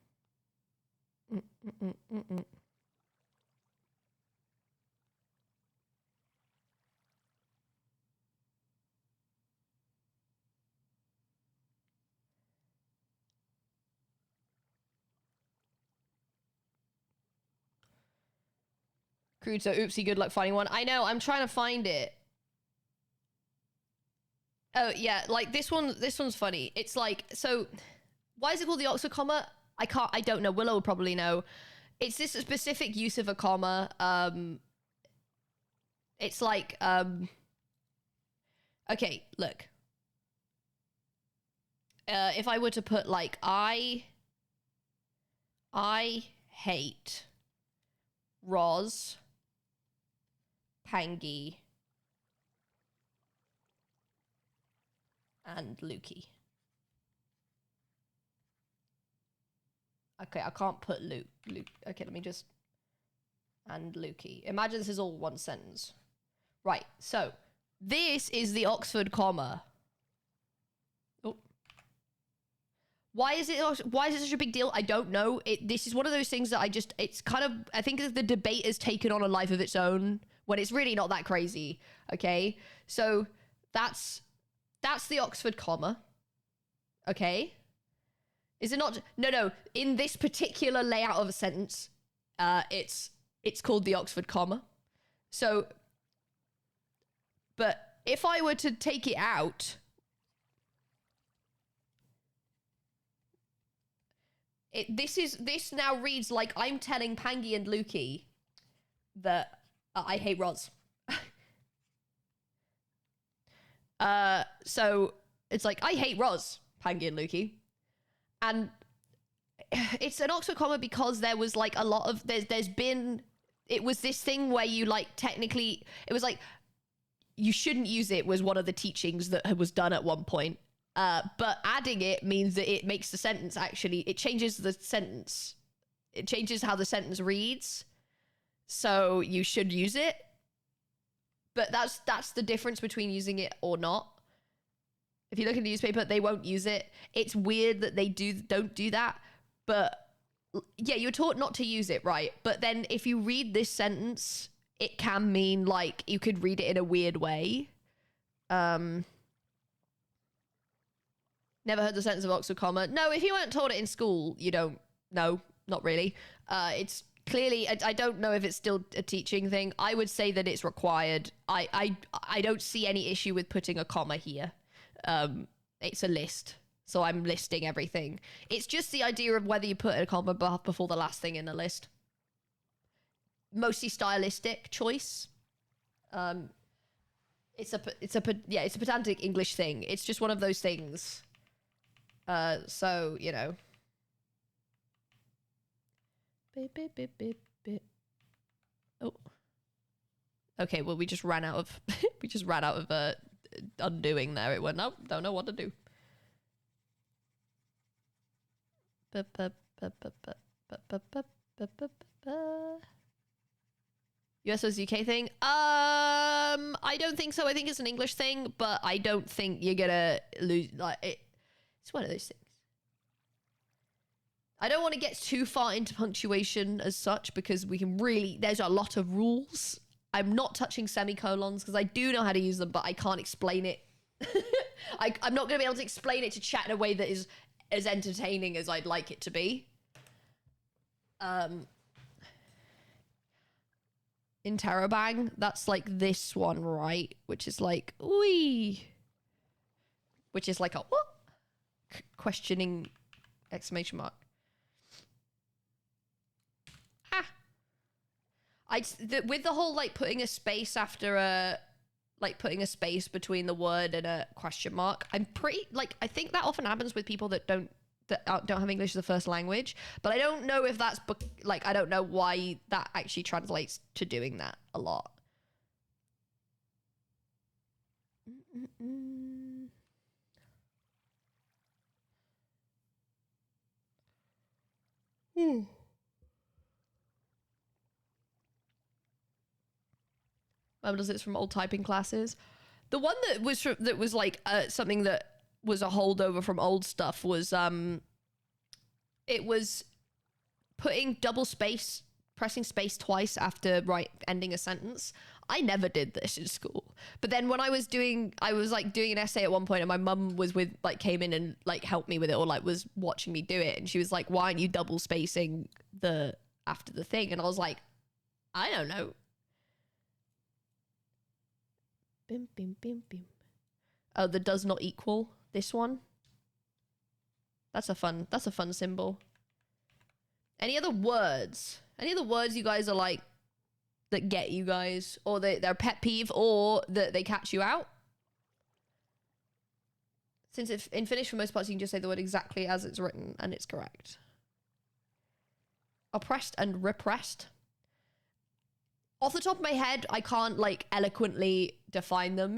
Crude, so oopsie, good luck finding one. I know, I'm trying to find it. Oh, yeah, like this one's funny. It's like, so, why is it called the Oxford comma? I don't know. Willow would probably know. It's this specific use of a comma. It's like, okay, look. If I were to put like, I hate Roz, Pangy, and Lukey. Okay, I can't put Luke. Okay, let me just... And Lukey. Imagine this is all one sentence. Right, so this is the Oxford comma. Oh. Why is it such a big deal? I don't know. This is one of those things that it's kind of, I think the debate has taken on a life of its own when it's really not that crazy. Okay, so that's the Oxford comma. Okay. Is it not? No. In this particular layout of a sentence, it's called the Oxford comma. So, but if I were to take it out, this now reads like I'm telling Pangy and Lukey that I hate Roz. So it's like I hate Roz, Pangy and Lukey. And it's an Oxford comma because there was like a lot of it was this thing where you like technically it was like you shouldn't use it was one of the teachings that was done at one point. But adding it means that it makes the sentence actually, it changes the sentence. It changes how the sentence reads. So you should use it. But that's the difference between using it or not. If you look in the newspaper, they won't use it. It's weird that they don't do that. But yeah, you're taught not to use it, right? But then if you read this sentence, it can mean like you could read it in a weird way. Never heard the sentence of Oxford comma. No, if you weren't taught it in school, you don't. No, not really. It's clearly, I don't know if it's still a teaching thing. I would say that it's required. I don't see any issue with putting a comma here. It's a list, so I'm listing everything. It's just the idea of whether you put a comma before the last thing in the list. Mostly stylistic choice. It's a pedantic English thing. It's just one of those things. So you know. Oh. Okay, well we just ran out of undoing there. It went, nope, don't know what to do. US vs UK thing? I don't think so. I think it's an English thing, but I don't think you're gonna lose. Like it's one of those things. I don't want to get too far into punctuation as such because there's a lot of rules. I'm not touching semicolons because I do know how to use them, but I can't explain it. I'm not going to be able to explain it to chat in a way that is as entertaining as I'd like it to be. Interrobang, that's like this one, right? Which is like, wee. Which is like a what? Questioning exclamation mark. With the whole like putting a space after putting a space between the word and a question mark, I'm pretty like I think that often happens with people that don't have English as a first language, but I don't know if that's like I don't know why that actually translates to doing that a lot. does this from old typing classes. The one that was like something that was a holdover from old stuff was it was putting pressing space twice after ending a sentence. I never did this in school. But then when I was like doing an essay at one point, and my mum was came in and like helped me with it, or like was watching me do it, and she was like, "Why aren't you double spacing after the thing?" And I was like, I don't know. Bim bim bim bim. Oh, the does not equal this one. That's a fun symbol. Any other words? Any other words you guys are like that get you guys, or they're pet peeve, or that they catch you out? Since if in Finnish for most parts you can just say the word exactly as it's written and it's correct. Oppressed and repressed. Off the top of my head, I can't like eloquently define them.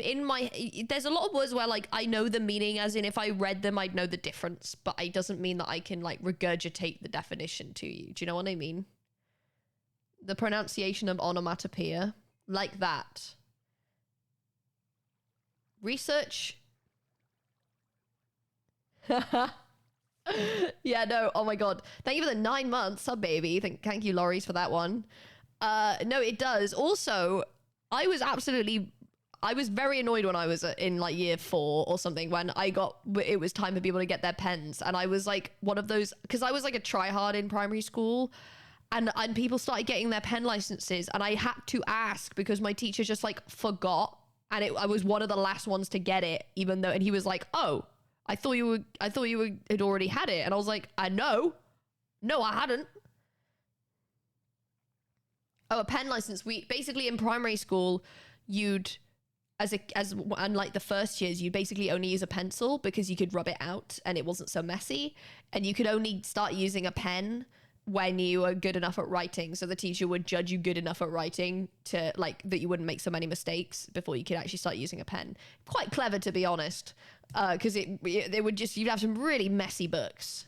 There's a lot of words where like I know the meaning, as in if I read them I'd know the difference, but it doesn't mean that I can like regurgitate the definition to you. Do you know what I mean? The pronunciation of onomatopoeia, like that. Research. Yeah, no, oh my god. Thank you for the 9 months sub, baby. Thank you, Loris, for that one. No, it does. Also, I was very annoyed when I was in like year 4 or something, when it was time for people to get their pens. And I was like one of those, because I was like a tryhard in primary school, and people started getting their pen licenses, and I had to ask because my teacher just like forgot, and I was one of the last ones to get it, even though, and he was like, "Oh, I thought you had already had it," and I was like, "No, I hadn't." Oh, a pen license. We basically in primary school, you'd unlike the first years, you'd basically only use a pencil because you could rub it out and it wasn't so messy, and you could only start using a pen when you were good enough at writing. So the teacher would judge you good enough at writing to like that you wouldn't make so many mistakes before you could actually start using a pen. Quite clever, to be honest, because you'd have some really messy books.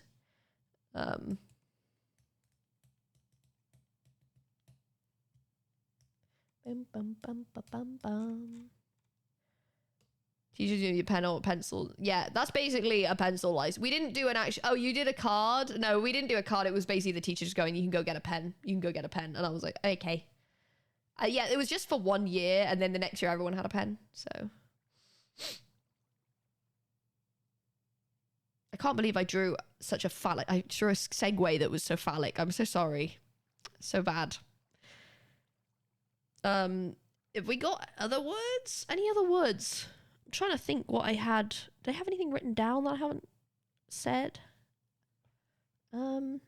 Bum, bum, bum, bum, bum, bum. Teachers use your pen or pencil. Yeah, that's basically a pencil license. We didn't do an actual... Oh, you did a card? No, we didn't do a card. It was basically the teacher just going, "You can go get a pen. You can go get a pen." And I was like, okay. Yeah, it was just for 1 year, and then the next year everyone had a pen, so... I can't believe I drew such a phallic... I drew a segue that was so phallic. I'm so sorry. So bad. If we got other words? Any other words? I'm trying to think what I had. Did I have anything written down that I haven't said? Been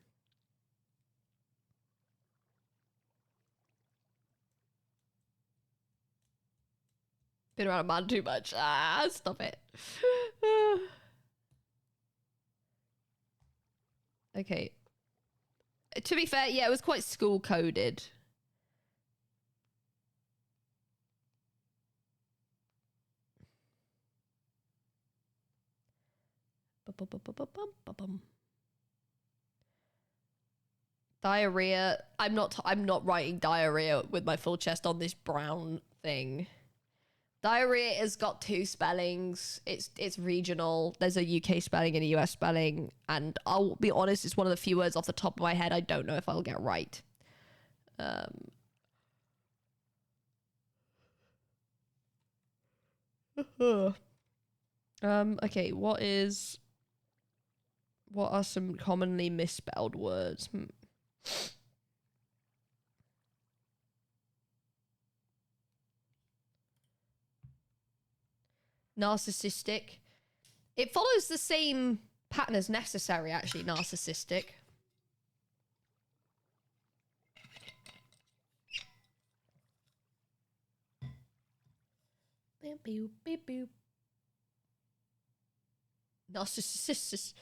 around a man too much. Stop it. Okay. To be fair, yeah, it was quite school coded. Diarrhea. I'm not writing diarrhea with my full chest on this brown thing. Diarrhea has got 2 spellings. It's regional. There's a UK spelling and a US spelling, and I'll be honest, it's one of the few words off the top of my head I don't know if I'll get right. Okay, what are some commonly misspelled words? Narcissistic. It follows the same pattern as necessary, actually, narcissistic. Narcissist.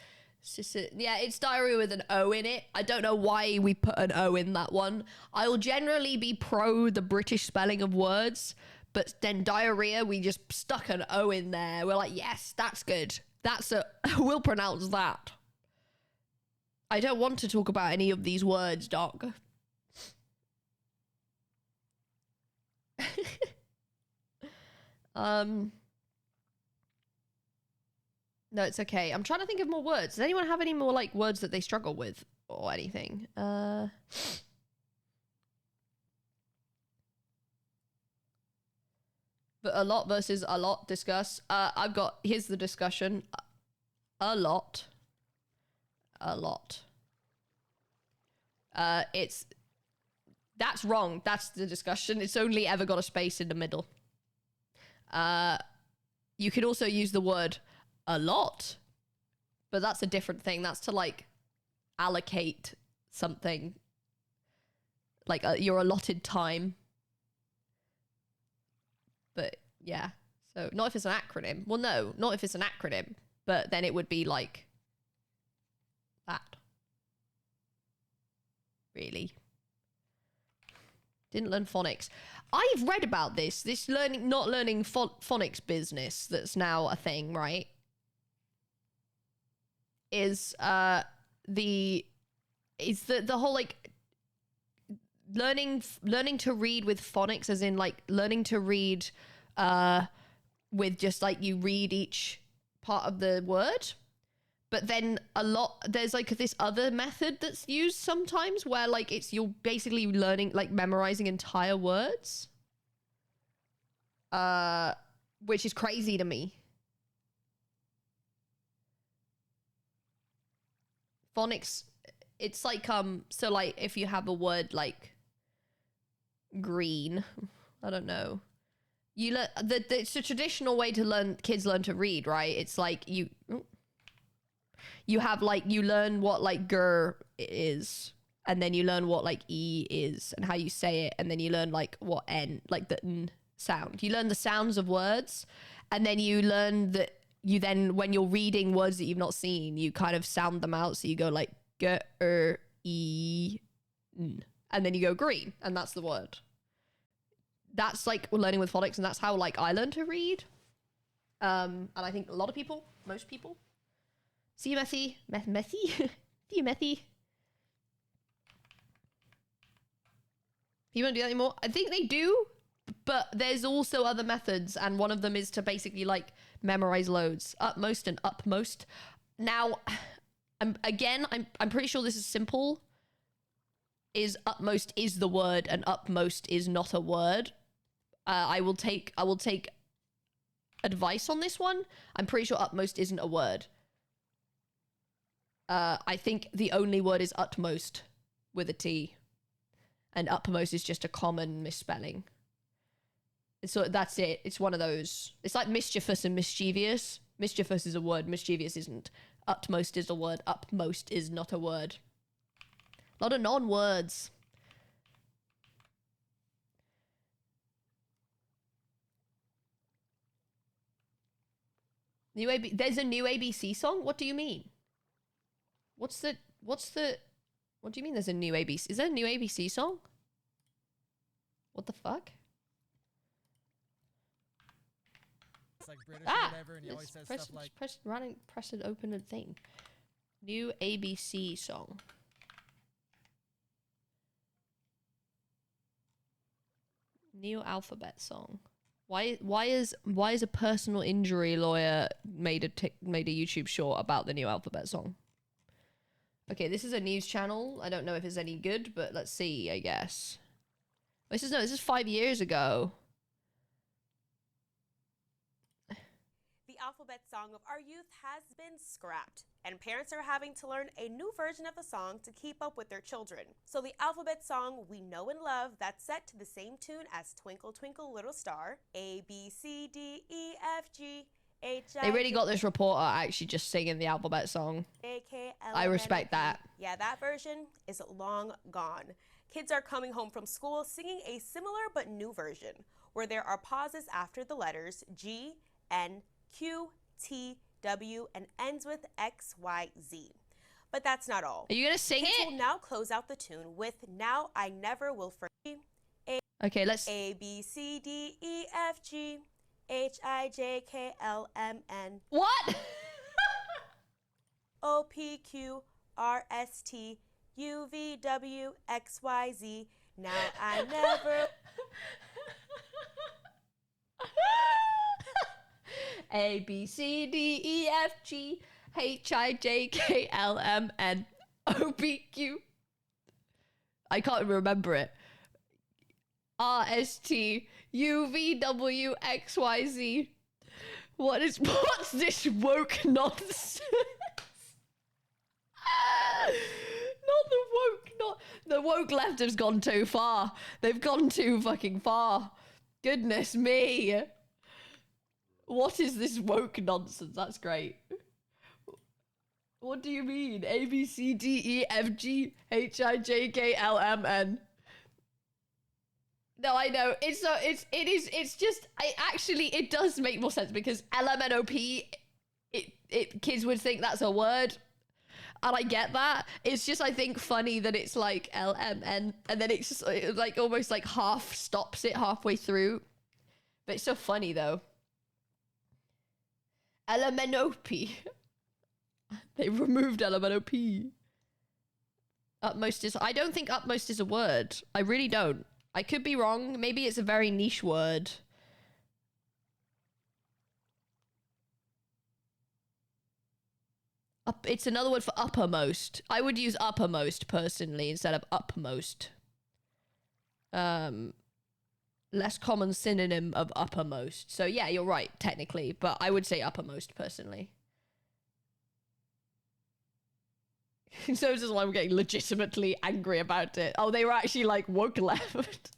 Yeah, it's diarrhea with an O in it. I don't know why we put an O in that one. I'll generally be pro the British spelling of words, but then diarrhea, we just stuck an O in there. We're like, yes, that's good. We'll pronounce that. I don't want to talk about any of these words, Doc. No, it's okay. I'm trying to think of more words. Does anyone have any more like words that they struggle with or anything? But a lot versus a lot discuss. Here's the discussion. A lot. That's wrong. That's the discussion. It's only ever got a space in the middle. You could also use the word a lot, but that's a different thing. That's to like allocate something, like your allotted time. But yeah, so not if it's an acronym. Well, no, not if it's an acronym, but then it would be like that. Really. Didn't learn phonics. I've read about this not learning phonics business that's now a thing, right? Is the whole like learning to read with phonics, as in like learning to read with just like you read each part of the word. But then there's like this other method that's used sometimes where like you're basically learning, like memorizing entire words. Which is crazy to me. Phonics, it's like, so like if you have a word like green, I don't know. You learn, it's a traditional way to kids learn to read, right? It's like you have like, you learn what like gur is, and then you learn what like e is and how you say it, and then you learn like what n, like the n sound. You learn the sounds of words, and then you learn that you then, when you're reading words that you've not seen, you kind of sound them out. So you go like g, e, n, and then you go green, and that's the word. That's like learning with phonics, and that's how like I learned to read. And I think a lot of people, most people. See you, Methy. Methy? See you, Methy. You won't do that anymore? I think they do, but there's also other methods, and one of them is to basically like memorize loads. Utmost and upmost. Now, I'm pretty sure this is simple. Is utmost is the word, and upmost is not a word. I will take advice on this one. I'm pretty sure utmost isn't a word. I think the only word is utmost with a T, and upmost is just a common misspelling. So that's it. It's one of those. It's like mischievous and mischievous. Mischievous is a word. Mischievous isn't. Utmost is a word. Upmost is not a word. A lot of non-words. There's a new ABC song? What do you mean? What do you mean there's a new ABC? Is there a new ABC song? What the fuck? It's like British or whatever, and he always says stuff like press and open a thing. New ABC song. New alphabet song. Why is a personal injury lawyer made a YouTube short about the new alphabet song? Okay, this is a news channel. I don't know if it's any good, but let's see, I guess. This is 5 years ago. The alphabet song of our youth has been scrapped, and parents are having to learn a new version of the song to keep up with their children. So the alphabet song we know and love, that's set to the same tune as Twinkle Twinkle Little Star, A, B, C, D, E, F, G, H, I, They really got this reporter actually just singing the alphabet song. J, K, L, I respect that. Yeah, that version is long gone. Kids are coming home from school singing a similar but new version, where there are pauses after the letters G, N, Q, T, W, and ends with X, Y, Z. But that's not all. Are you gonna sing Kids it? will now close out the tune with Now I Never Will Forget. Okay, let's... A, B, C, D, E, F, G, H, I, J, K, L, M, N. What? O, P, Q, R, S, T, U, V, W, X, Y, Z. Now I never... A, B, C, D, E, F, G, H, I, J, K, L, M, N, O, P, Q. I can't even remember it. R, S, T, U, V, W, X, Y, Z. What's this woke nonsense? The woke left has gone too far. They've gone too fucking far. Goodness me. What is this woke nonsense? That's great. What do you mean? A, B, C, D, E, F, G, H, I, J, K, L, M, N. No, I know. It's just, it does make more sense because LMNOP, kids would think that's a word. And I get that. It's just, I think, funny that it's like LMN and then it's just like almost like half stops it halfway through. But it's so funny though. LMNOP. They removed LMNOP. Utmost is, I don't think utmost is a word. I really don't. I could be wrong. Maybe it's a very niche word. It's another word for uppermost. I would use uppermost personally instead of upmost. Less common synonym of uppermost. So yeah, you're right, technically, but I would say uppermost personally. So this is why I'm getting legitimately angry about it. Oh, they were actually like woke left.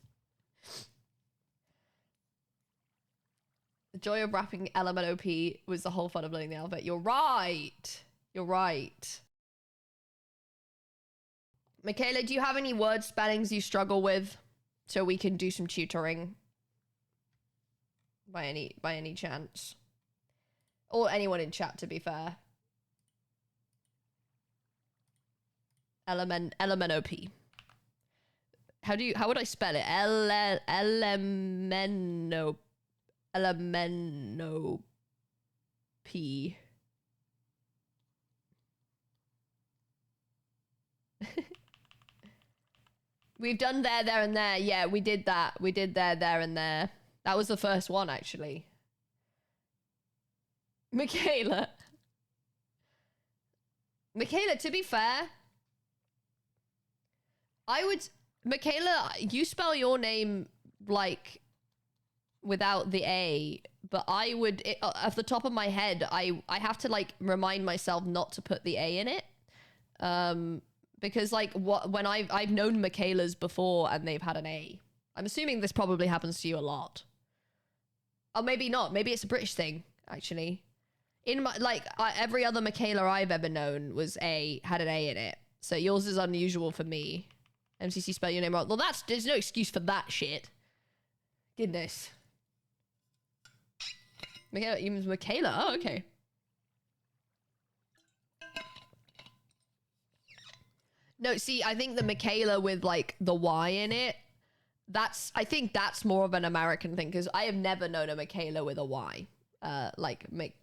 The joy of rapping LMNOP was the whole fun of learning the alphabet. You're right. You're right. Michaela, do you have any word spellings you struggle with so we can do some tutoring? By any chance? Or anyone in chat, to be fair. LMNOP. How would I spell it? LMNOP. We've done there, and there. Yeah, we did that. We did there, and there. That was the first one, actually. Michaela, to be fair, Michaela, you spell your name, like, without the A, but I would, off the top of my head, I have to, like, remind myself not to put the A in it. Because like when I've known Michaela's before and they've had an A. I'm assuming this probably happens to you a lot. Or maybe not. Maybe it's a British thing, actually. In my every other Michaela I've ever known had an A in it. So yours is unusual for me. MCC spell your name wrong. Well, there's no excuse for that shit. Goodness. Michaela, you mean Michaela? Oh, okay. No, see, I think the Michaela with, like, the Y in it, I think that's more of an American thing, because I have never known a Michaela with a Y. Like, Mikayla.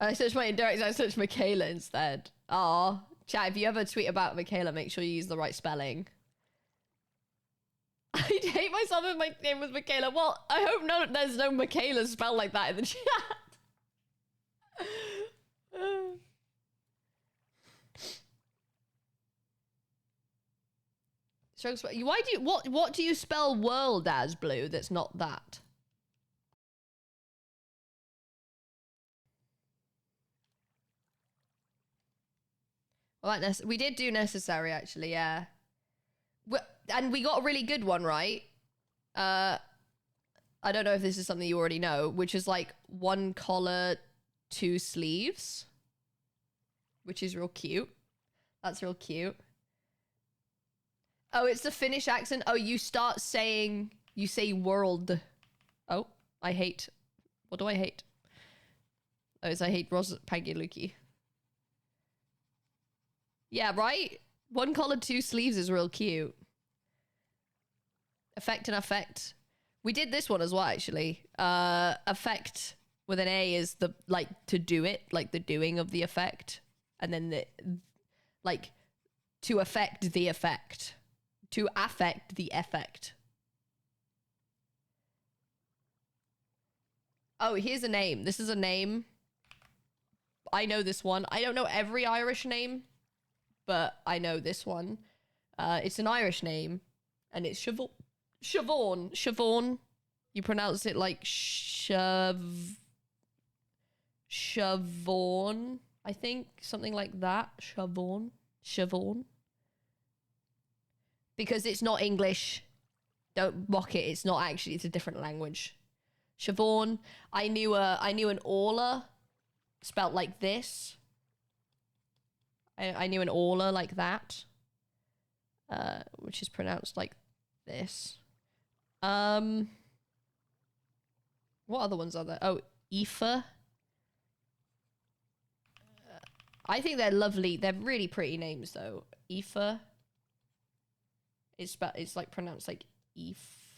I searched my indirects, I searched Michaela instead. Aw. Chat, if you ever tweet about Michaela, make sure you use the right spelling. I'd hate myself if my name was Michaela. Well, I hope there's no Michaela spelled like that in the chat. What do you spell world as, Blue, that's not that? Well, we did do necessary, actually, yeah. And we got a really good one, right? I don't know if this is something you already know, which is like 1 collar, 2 sleeves. Which is real cute. That's real cute. Oh, it's the Finnish accent. Oh, you say world. Oh, I hate. What do I hate? Oh, I hate Ros Pagiluki. Yeah, right? 1 collar, 2 sleeves is real cute. Effect and affect. We did this one as well, actually. Affect with an A is the, like, to do it, like the doing of the effect. And then the, like, to affect the effect. To affect the effect. Oh, here's a name. This is a name. I know this one. I don't know every Irish name, but I know this one. It's an Irish name, and it's Siobhan. Siobhan. You pronounce it like Siobhan, I think. Something like that. Siobhan. Because it's not English. Don't mock it. It's not actually. It's a different language. Siobhan. I knew an Orla spelt like this. I knew an Orla like that. Which is pronounced like this. What other ones are there? Oh, Aoife. I think they're lovely. They're really pretty names, though. Aoife. It's like pronounced like Aoife.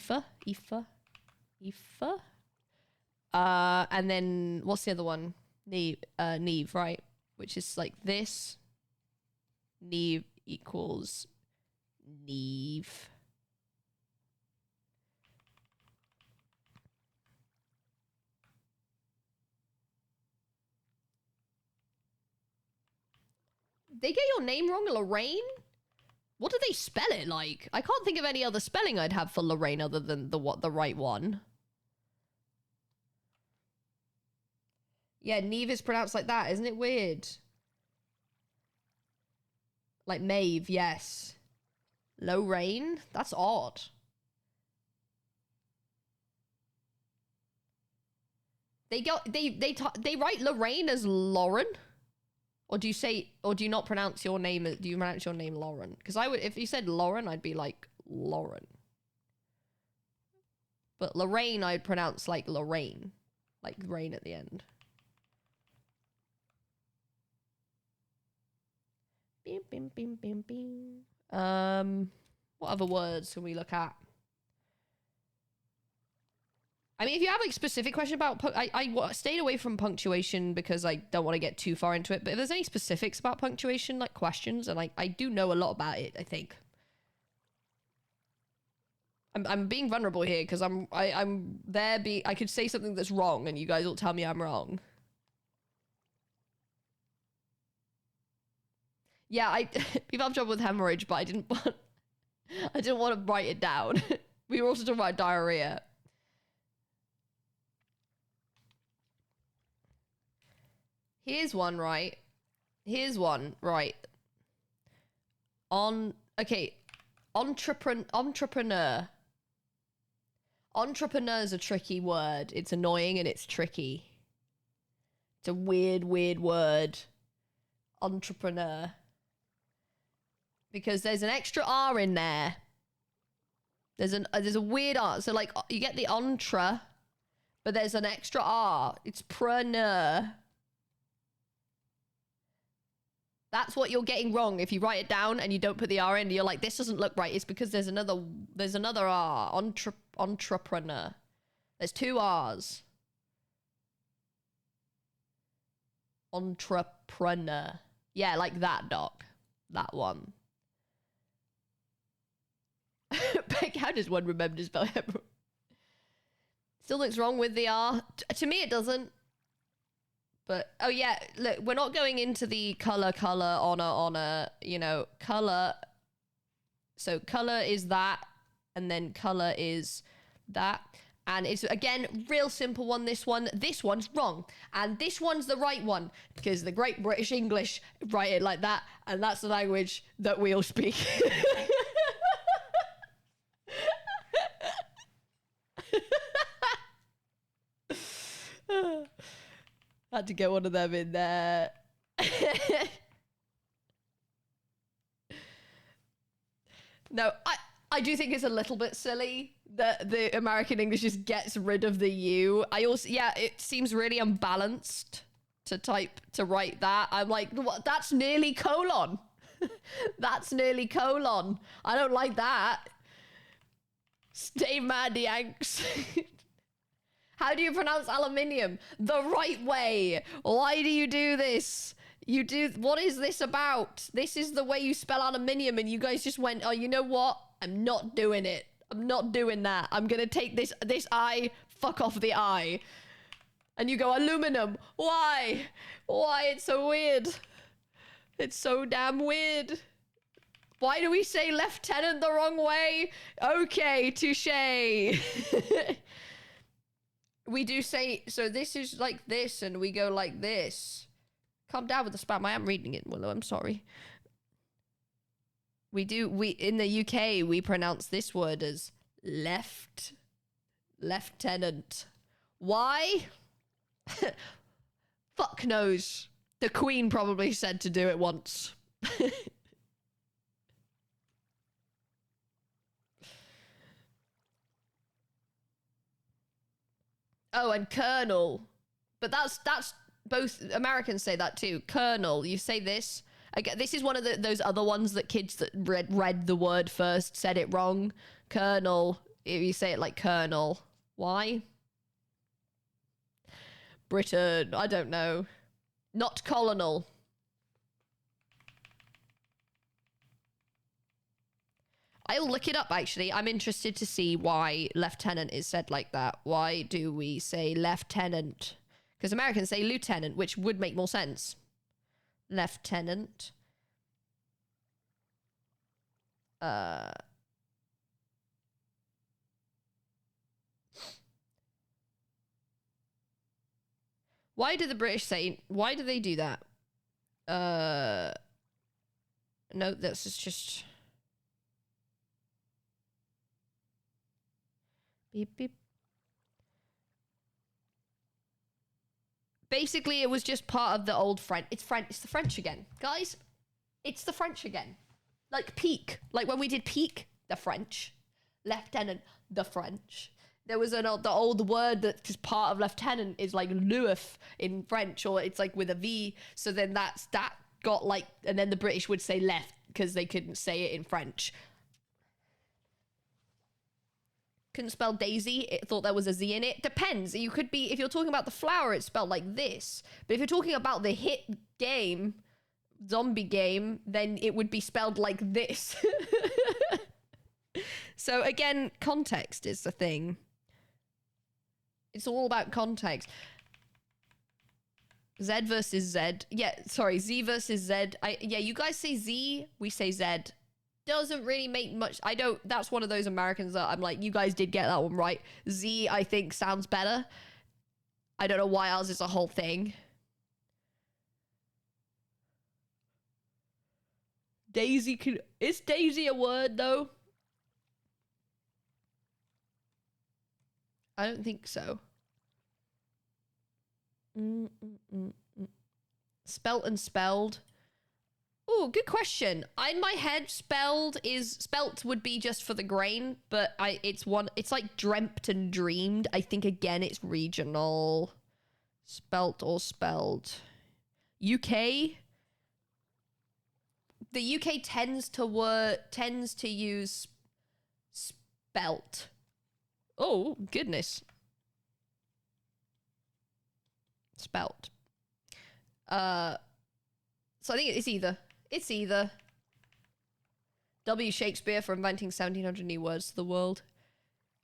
Aoife. And then what's the other one? Neve, right? Which is like this. Neve equals Neve. They get your name wrong, Lorraine? What do they spell it like? I can't think of any other spelling I'd have for Lorraine other than the right one. Yeah, Neve is pronounced like that. Isn't it weird? Like Maeve, yes. Lorraine? That's odd. They write Lorraine as Lauren? Or do you not pronounce your name? Do you pronounce your name Lauren? Because I would, if you said Lauren, I'd be like Lauren. But Lorraine, I'd pronounce like Lorraine, like rain at the end. Bim, bim, bim, bim, bim. What other words can we look at? I mean, if you have like specific question about, I stayed away from punctuation because I don't want to get too far into it. But if there's any specifics about punctuation, like questions, and I do know a lot about it, I think. I'm being vulnerable here because I'm there. I could say something that's wrong, and you guys will tell me I'm wrong. Yeah, people have trouble with hemorrhage, but I didn't want to write it down. We were also talking about diarrhea. Here's one, right? Okay. Entrepreneur. Entrepreneur is a tricky word. It's annoying and it's tricky. It's a weird word. Entrepreneur. Because there's an extra R in there. There's a weird R. So like you get the entre, but there's an extra R. It's preneur. That's what you're getting wrong if you write it down and you don't put the R in. You're like, this doesn't look right. It's because there's another R. Entrepreneur. There's two R's. Entrepreneur. Yeah, like that, Doc. That one. How does one remember to spell hemorrhoid? Still looks wrong with the R. To me, it doesn't. But, oh yeah, look, we're not going into the color, honor, you know, color. So color is that, and then color is that. And it's, again, real simple one, this one. This one's wrong. And this one's the right one. Because the Great British English write it like that. And that's the language that we all speak. Had to get one of them in there. No, I do think it's a little bit silly that the American English just gets rid of the U. I also, yeah, it seems really unbalanced to write that. I'm like, what? That's nearly colon. That's nearly colon. I don't like that. Stay mad, Yanks. How do you pronounce aluminium? The right way. Why do you do this? What is this about? This is the way you spell aluminium, and you guys just went, oh, you know what? I'm not doing it. I'm not doing that. I'm gonna take this eye, fuck off the eye. And you go, aluminum. Why? Why? It's so weird. It's so damn weird. Why do we say lieutenant the wrong way? Okay, touche. We do say, so this is like this, and we go like this. Calm down with the spam. I am reading it, Willow. I'm sorry. We in the UK, we pronounce this word as lieutenant. Why? Fuck knows. The Queen probably said to do it once. Oh, and colonel. But that's both Americans say that too. Colonel. You say this. Again, this is one of those other ones that kids that read the word first said it wrong. Colonel. You say it like colonel. Why? Britain. I don't know. Not colonel. I'll look it up, actually. I'm interested to see why lieutenant is said like that. Why do we say lieutenant? Because Americans say lieutenant, which would make more sense. Lieutenant. Why do the British say... Why do they do that? No, this is just... Beep, beep. Basically, it was just part of the old French. It's French. It's the French again. Guys, it's the French again. Like peak. Like when we did peak, the French. Lieutenant, the French. There was the old word that just part of lieutenant is like Louis in French, or it's like with a V. So then that got like, and then the British would say left because they couldn't say it in French. Couldn't spell daisy. It thought there was a Z in it. Depends. You could be, if you're talking about the flower, it's spelled like this. But if you're talking about the hit game, zombie game, then it would be spelled like this. So again, context is the thing. It's all about context. Z versus Z. Yeah, sorry, Z versus Z. Yeah, you guys say Z, we say Z. Doesn't really make much. That's one of those Americans that I'm like, you guys did get that one right. Z, I think, sounds better. I don't know why ours is a whole thing. Daisy is Daisy a word though? I don't think so. Spelt and spelled. Oh, good question. In my head, spelt would be just for the grain, but it's like dreamt and dreamed. I think again it's regional. Spelt or spelled. UK. The UK tends to use spelt. Oh, goodness. Spelt. So I think it's either. It's either. W. Shakespeare for inventing 1700 new words to the world.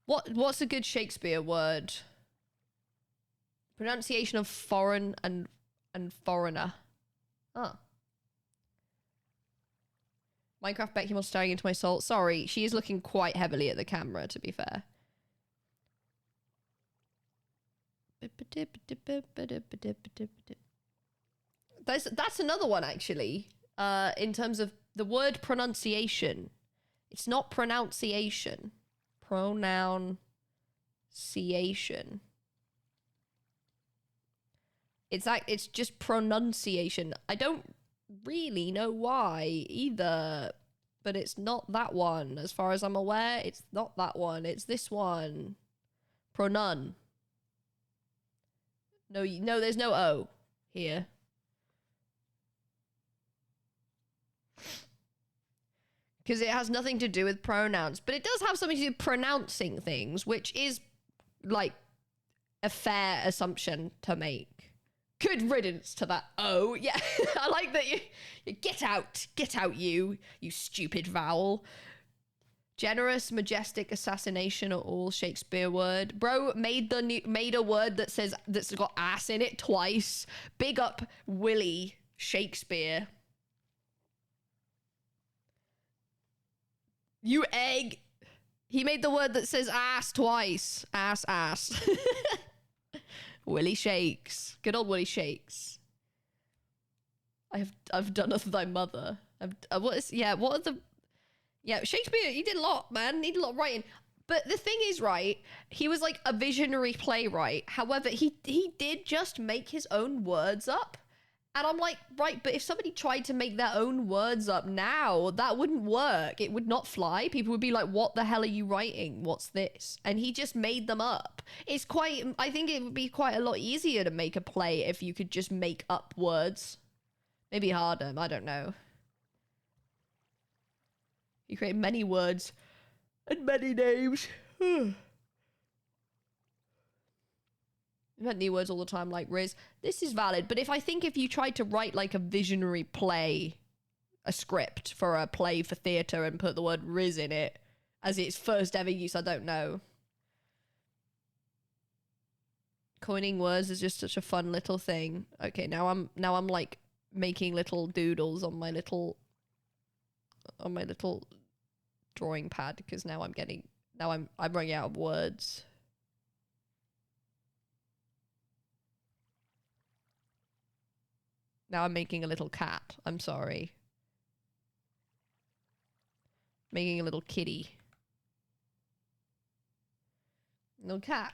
What's a good Shakespeare word? Pronunciation of foreign and foreigner. Oh. Minecraft Bekyamon staring into my soul. Sorry, she is looking quite heavily at the camera, to be fair. That's another one, actually. In terms of the word pronunciation. It's not pronunciation. Pronunciation. It's just pronunciation. I don't really know why either, but it's not that one. As far as I'm aware, it's not that one. It's this one. Pronun. No, there's no O here. Because it has nothing to do with pronouns. But it does have something to do with pronouncing things, which is, like, a fair assumption to make. Good riddance to that O. Yeah, I like that you get out, you stupid vowel. Generous, majestic, assassination are all Shakespeare word. Bro made a word that's got ass in it twice. Big up Willie Shakespeare. You egg. He made the word that says ass twice. Ass, ass. Willie Shakes. Good old Willie Shakes. I've done of thy mother. Yeah, Shakespeare, he did a lot, man. He did a lot of writing. But the thing is, right, he was like a visionary playwright. However, he did just make his own words up. And I'm like, right, but if somebody tried to make their own words up now, that wouldn't work. It would not fly. People would be like, what the hell are you writing? What's this? And he just made them up. I think it would be quite a lot easier to make a play if you could just make up words. Maybe harder, I don't know. You create many words and many names. Invent new words all the time like Riz. This is valid, but if you tried to write like a visionary play, a script for a play for theatre and put the word Riz in it as its first ever use, I don't know. Coining words is just such a fun little thing. Okay, now I'm like making little doodles on my little drawing pad because now I'm running out of words. Now I'm making a little cat. I'm sorry. Making a little kitty. Little cat.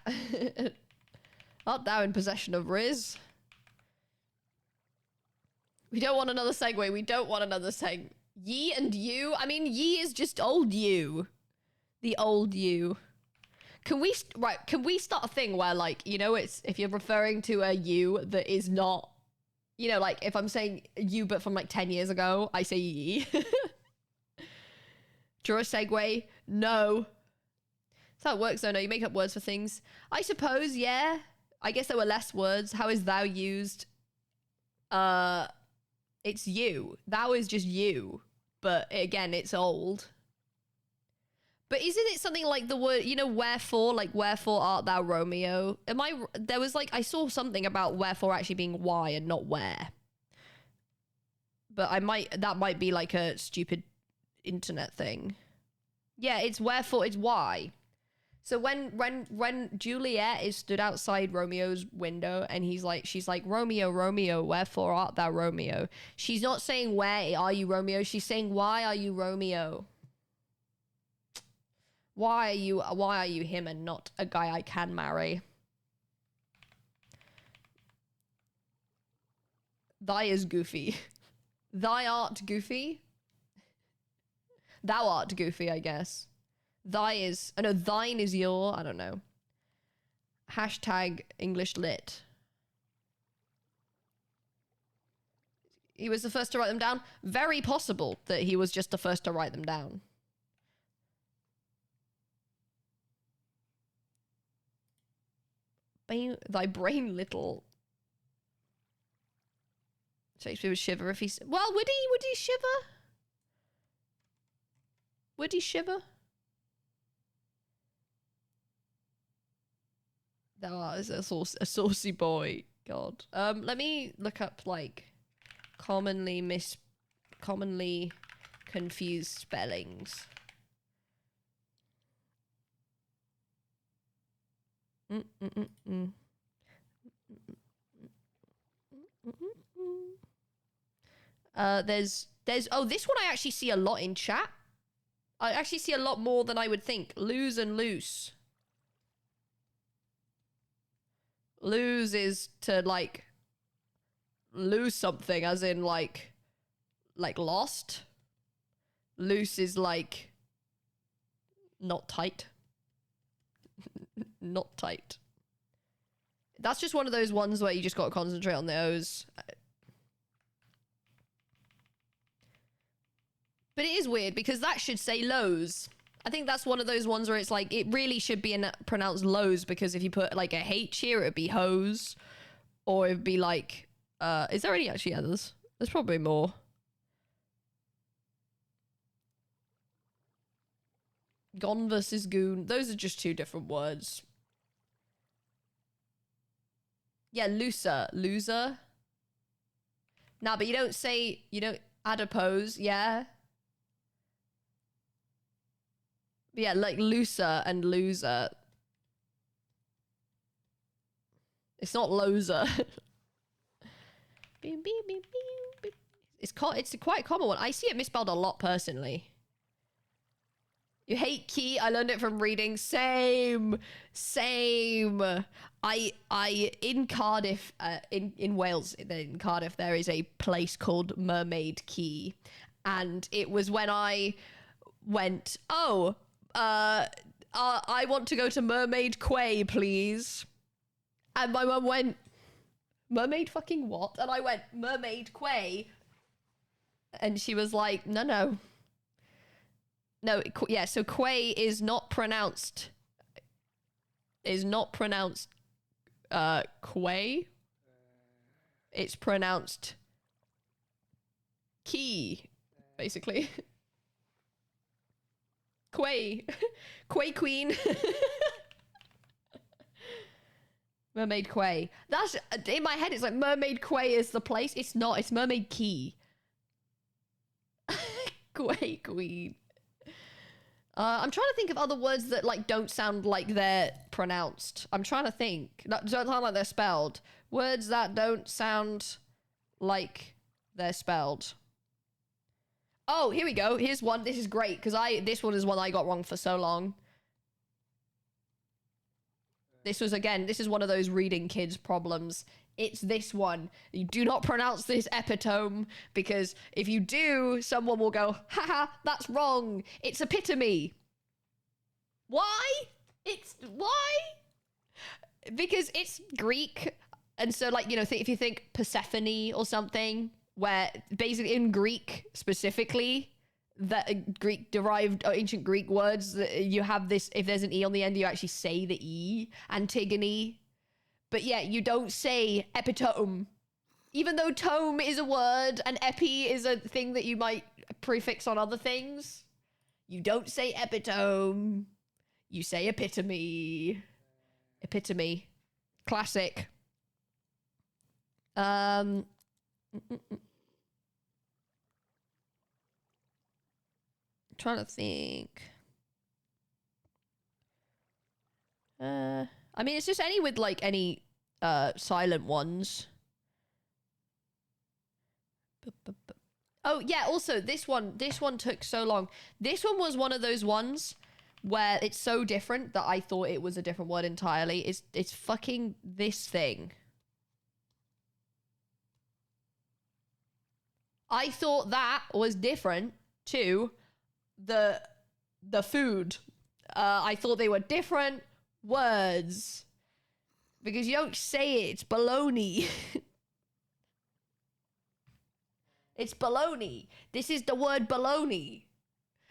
Art thou in possession of Riz? We don't want another segue. We don't want another seg. Ye and you? I mean, ye is just old you. The old you. Can we start a thing where, like, you know, it's if you're referring to a you that is not, you know, like if I'm saying you but from like 10 years ago, I say ye. Draw a segue? No. That's how it works though. No, you make up words for things. I suppose, yeah. I guess there were less words. How is thou used? It's you. Thou is just you. But again, it's old. But isn't it something like the word, you know, wherefore, like wherefore art thou Romeo? There was like, I saw something about wherefore actually being why and not where. But that might be like a stupid internet thing. Yeah, it's wherefore, it's why. So when Juliet is stood outside Romeo's window and she's like, Romeo, Romeo, wherefore art thou Romeo? She's not saying where are you Romeo? She's saying, why are you Romeo? Why are you him and not a guy I can marry? Thy is goofy. Thy art goofy? Thou art goofy, I guess. Thine is your, I don't know. Hashtag English lit. He was the first to write them down. Very possible that he was just the first to write them down. Thy brain little. Shakespeare would shiver if he... Well, would he shiver? Would he shiver? Thou art a saucy boy. God. Let me look up, like, commonly confused spellings. There's oh, this one I actually see a lot in chat. I actually see a lot more than I would think. Lose and loose. Lose is to, like, lose something, as in, like lost. Loose is, like, not tight. Not tight. That's just one of those ones where you just gotta concentrate on the O's. But it is weird, because that should say lows. I think that's one of those ones where it's like, it really should be pronounced lows, because if you put like a H here, it would be hose. Or it would be like, is there any actually others? There's probably more. Gon versus goon. Those are just two different words. Yeah, loser. Nah, but you don't adipose, yeah? But yeah, like looser and loser. It's not loser. It's a quite common one. I see it misspelled a lot personally. You hate key. I learned it from reading. Same. I in Cardiff, in Wales, in Cardiff, there is a place called Mermaid Quay, and it was when I went, I want to go to Mermaid Quay, please, and my mum went, Mermaid fucking what? And I went, Mermaid Quay, and she was like, no. Yeah, so Quay is not pronounced Quay. It's pronounced key, basically. Quay. Quay Queen. Mermaid Quay. That's, in my head, it's like Mermaid Quay is the place. It's not, it's Mermaid Quay. Quay Queen. I'm trying to think of other words that like don't sound like they're pronounced. I'm trying to think. That don't sound like they're spelled. Words that don't sound like they're spelled. Oh, here we go. Here's one. This is great because this one is one I got wrong for so long. This is one of those reading kids problems. It's this one. You do not pronounce this epitome because if you do, someone will go, haha, that's wrong. It's epitome. Why? Why? Because it's Greek. And so like, if you think Persephone or something, where basically in Greek specifically, that Greek derived ancient Greek words, you have this, if there's an E on the end, you actually say the E, Antigone. But yeah, you don't say epitome. Even though tome is a word and epi is a thing that you might prefix on other things, you don't say epitome. You say epitome. Epitome. Classic. Trying to think. I mean, it's just any with like any silent ones. Oh yeah, also this one took so long. This one was one of those ones where it's so different that I thought it was a different word entirely. It's fucking this thing. I thought that was different to the food. I thought they were different words because you don't say it. It's baloney. It's baloney. This is the word baloney.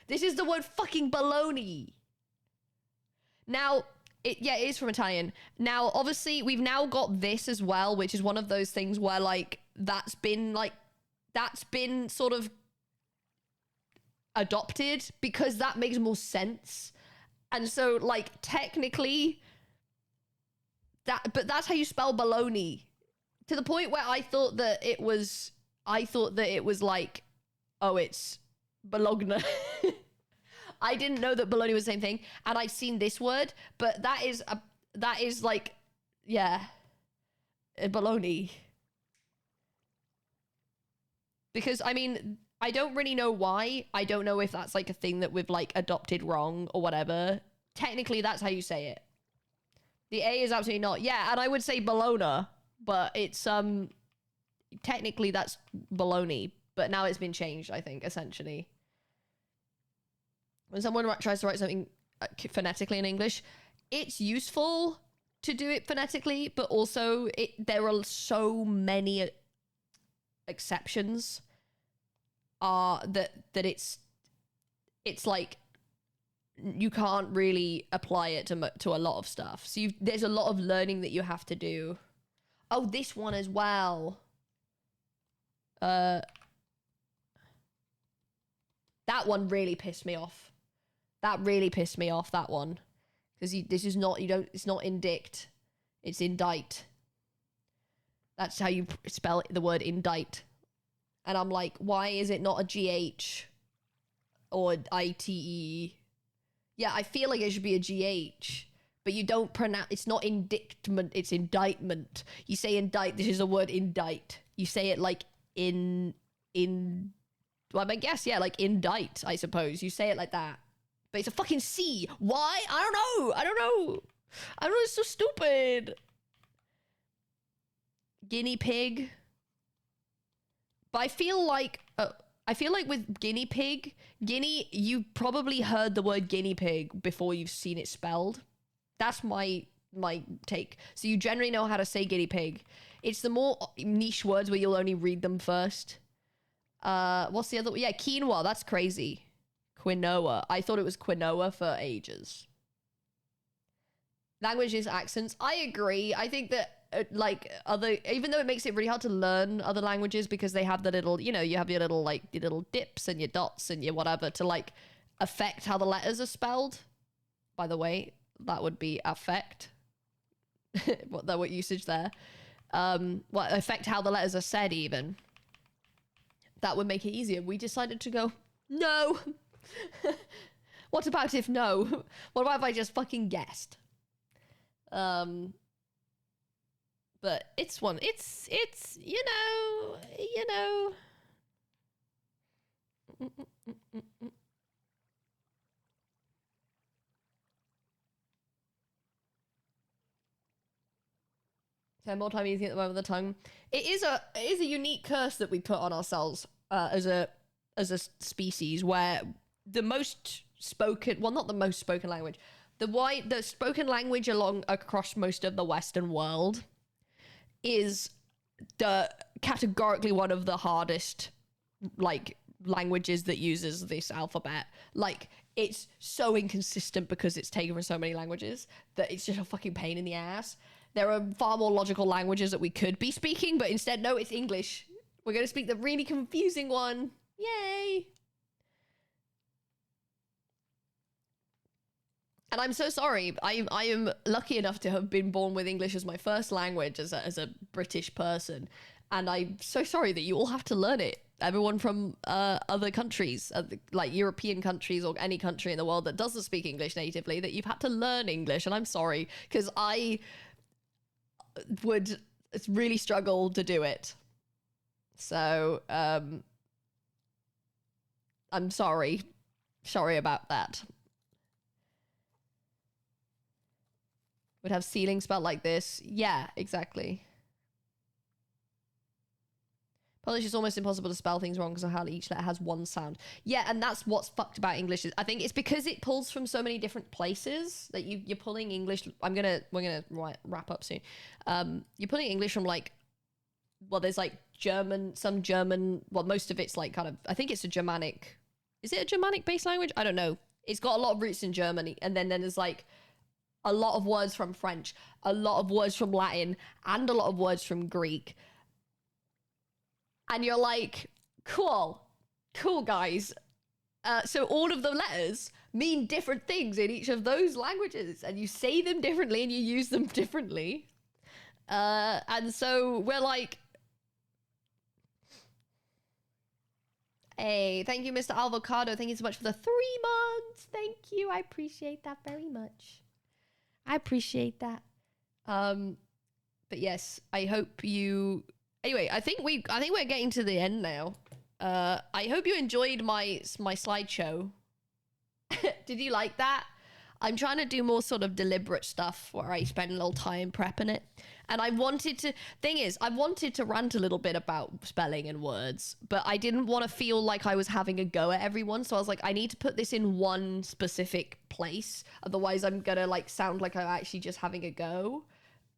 This is the word fucking baloney. Now, it is from Italian. Now, obviously, we've now got this as well, which is one of those things where like that's been sort of adopted because that makes more sense. And so like technically but that's how you spell baloney, to the point where I thought that it was like, oh, it's bologna. I didn't know that bologna was the same thing, and I'd seen this word, but that is like, yeah, bologna. Because I mean, I don't really know why. I don't know if that's like a thing that we've like adopted wrong or whatever. Technically, that's how you say it. The A is absolutely not. Yeah, and I would say Bologna, but it's technically that's baloney, but now it's been changed, I think, essentially. When someone tries to write something phonetically in English, it's useful to do it phonetically, but also there are so many exceptions that it's like you can't really apply it to a lot of stuff. So there's a lot of learning that you have to do. Oh, this one as well. That one really pissed me off. That really pissed me off, that one. Because it's not indict. It's indict. That's how you spell the word indict. And I'm like, why is it not a GH or ITE? Yeah, I feel like it should be a GH, but you don't pronounce, it's not indictment, it's indictment. You say indict, this is the word indict. You say it like well, I guess, yeah, like indict, I suppose. You say it like that. But it's a fucking C. Why? I don't know. It's so stupid. Guinea pig. But I feel like with guinea pig, you probably heard the word guinea pig before you've seen it spelled. That's my take. So you generally know how to say guinea pig. It's the more niche words where you'll only read them first. What's the other? Yeah, quinoa. That's crazy. Quinoa. I thought it was quinoa for ages. Languages, accents. I agree. I think that like even though it makes it really hard to learn other languages because they have the little, you know, you have your little like your little dips and your dots and your whatever to like affect how the letters are spelled. By the way, that would be affect. what usage there? What affect how the letters are said even. That would make it easier. We decided to go no. What about if no? What about if I just fucking guessed? But it's you know. Spend more time using it at the moment with the tongue. It is a unique curse that we put on ourselves as a species, where the most spoken, well, not the most spoken language, the spoken language across most of the Western world is categorically one of the hardest like languages that uses this alphabet. Like, it's so inconsistent because it's taken from so many languages that it's just a fucking pain in the ass. There are far more logical languages that we could be speaking, but instead, no, it's English. We're going to speak the really confusing one. Yay! And I'm so sorry. I am lucky enough to have been born with English as my first language as a British person. And I'm so sorry that you all have to learn it. Everyone from other countries, like European countries or any country in the world that doesn't speak English natively, that you've had to learn English. And I'm sorry, because I would really struggle to do it. So, I'm sorry. Sorry about that. Would have ceiling spelled like this. Yeah, exactly. Polish is almost impossible to spell things wrong because of how each letter has one sound. Yeah, and that's what's fucked about English. I think it's because it pulls from so many different places that you're pulling English. We're gonna wrap up soon. You're pulling English from like, well, there's like some German. Well, most of it's like kind of. I think it's a Germanic. Is it a Germanic-based language? I don't know. It's got a lot of roots in Germany, and then there's like a lot of words from French, a lot of words from Latin, and a lot of words from Greek. And you're like, cool, guys. So all of the letters mean different things in each of those languages, and you say them differently and you use them differently. And so we're like, hey, thank you, Mr. Avocado. Thank you so much for the 3 months. Thank you. I appreciate that very much. I appreciate that. But yes, I hope you... Anyway, I think we're getting to the end now. I hope you enjoyed my slideshow. Did you like that? I'm trying to do more sort of deliberate stuff where I spend a little time prepping it. And I wanted to rant a little bit about spelling and words, but I didn't want to feel like I was having a go at everyone. So I was like, I need to put this in one specific place. Otherwise I'm gonna like sound like I'm actually just having a go.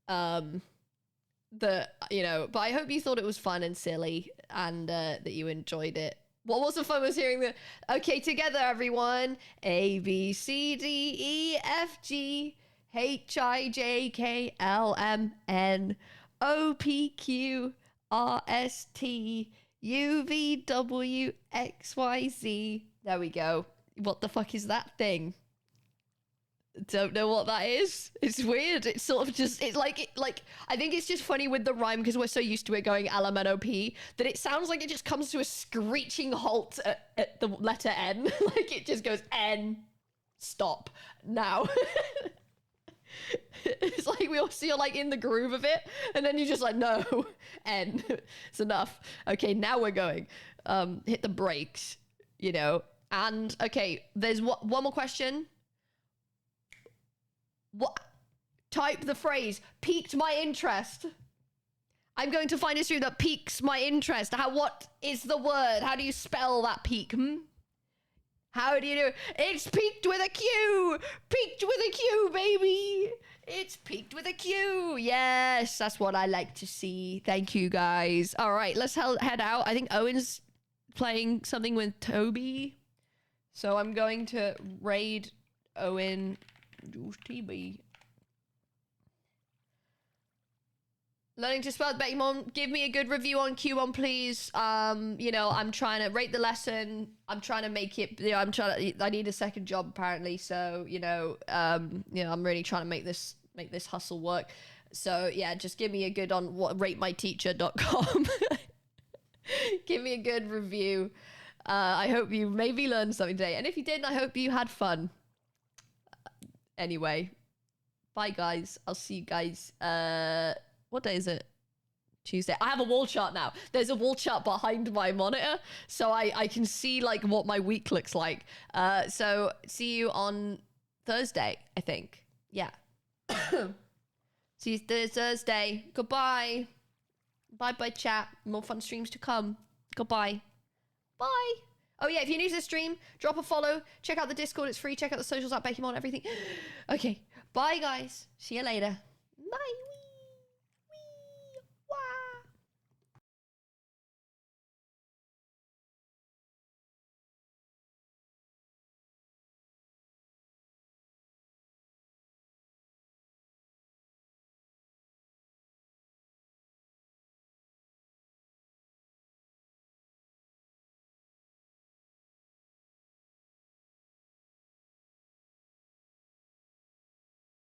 But I hope you thought it was fun and silly and that you enjoyed it. What was the fun was hearing the, okay, together everyone, A, B, C, D, E, F, G, H, I, J, K, L, M, N, O, P, Q, R, S, T, U, V, W, X, Y, Z. There we go. What the fuck is that thing? Don't know what that is. It's weird. It's sort of just, it's like, I think it's just funny with the rhyme because we're so used to it going LMNOP that it sounds like it just comes to a screeching halt at the letter N. Like it just goes N, stop, now. It's like we all see you're like in the groove of it and then you're just like, no, N, it's enough. Okay, now we're going. Hit the brakes, you know. And okay, there's one more question. What? Type the phrase, piqued my interest. I'm going to find a stream that piques my interest. What is the word? How do you spell that pique? How do you do? It's peaked with a Q. Peaked with a Q, baby. It's peaked with a Q. Yes, that's what I like to see. Thank you, guys. All right, let's head out. I think Owen's playing something with Toby. So I'm going to raid Owen. TB. Learning to spell Bekyamon. Give me a good review on Q1, please. You know, I'm trying to rate the lesson. I'm trying to make it. You know, I need a second job apparently. So you know, I'm really trying to make this hustle work. So yeah, just give me a good on ratemyteacher.com. Give me a good review. I hope you maybe learned something today, and if you didn't, I hope you had fun. Anyway, bye guys. I'll see you guys. What day is it? Tuesday. I have a wall chart now. There's a wall chart behind my monitor, so I can see like what my week looks like. So see you on Thursday, I think. Yeah. See you Thursday. Goodbye. Bye chat. More fun streams to come. Goodbye. Bye. Oh yeah, if you're new to the stream, drop a follow. Check out the Discord, it's free. Check out the socials at Bekyamon, everything. Okay, bye guys. See you later. Bye.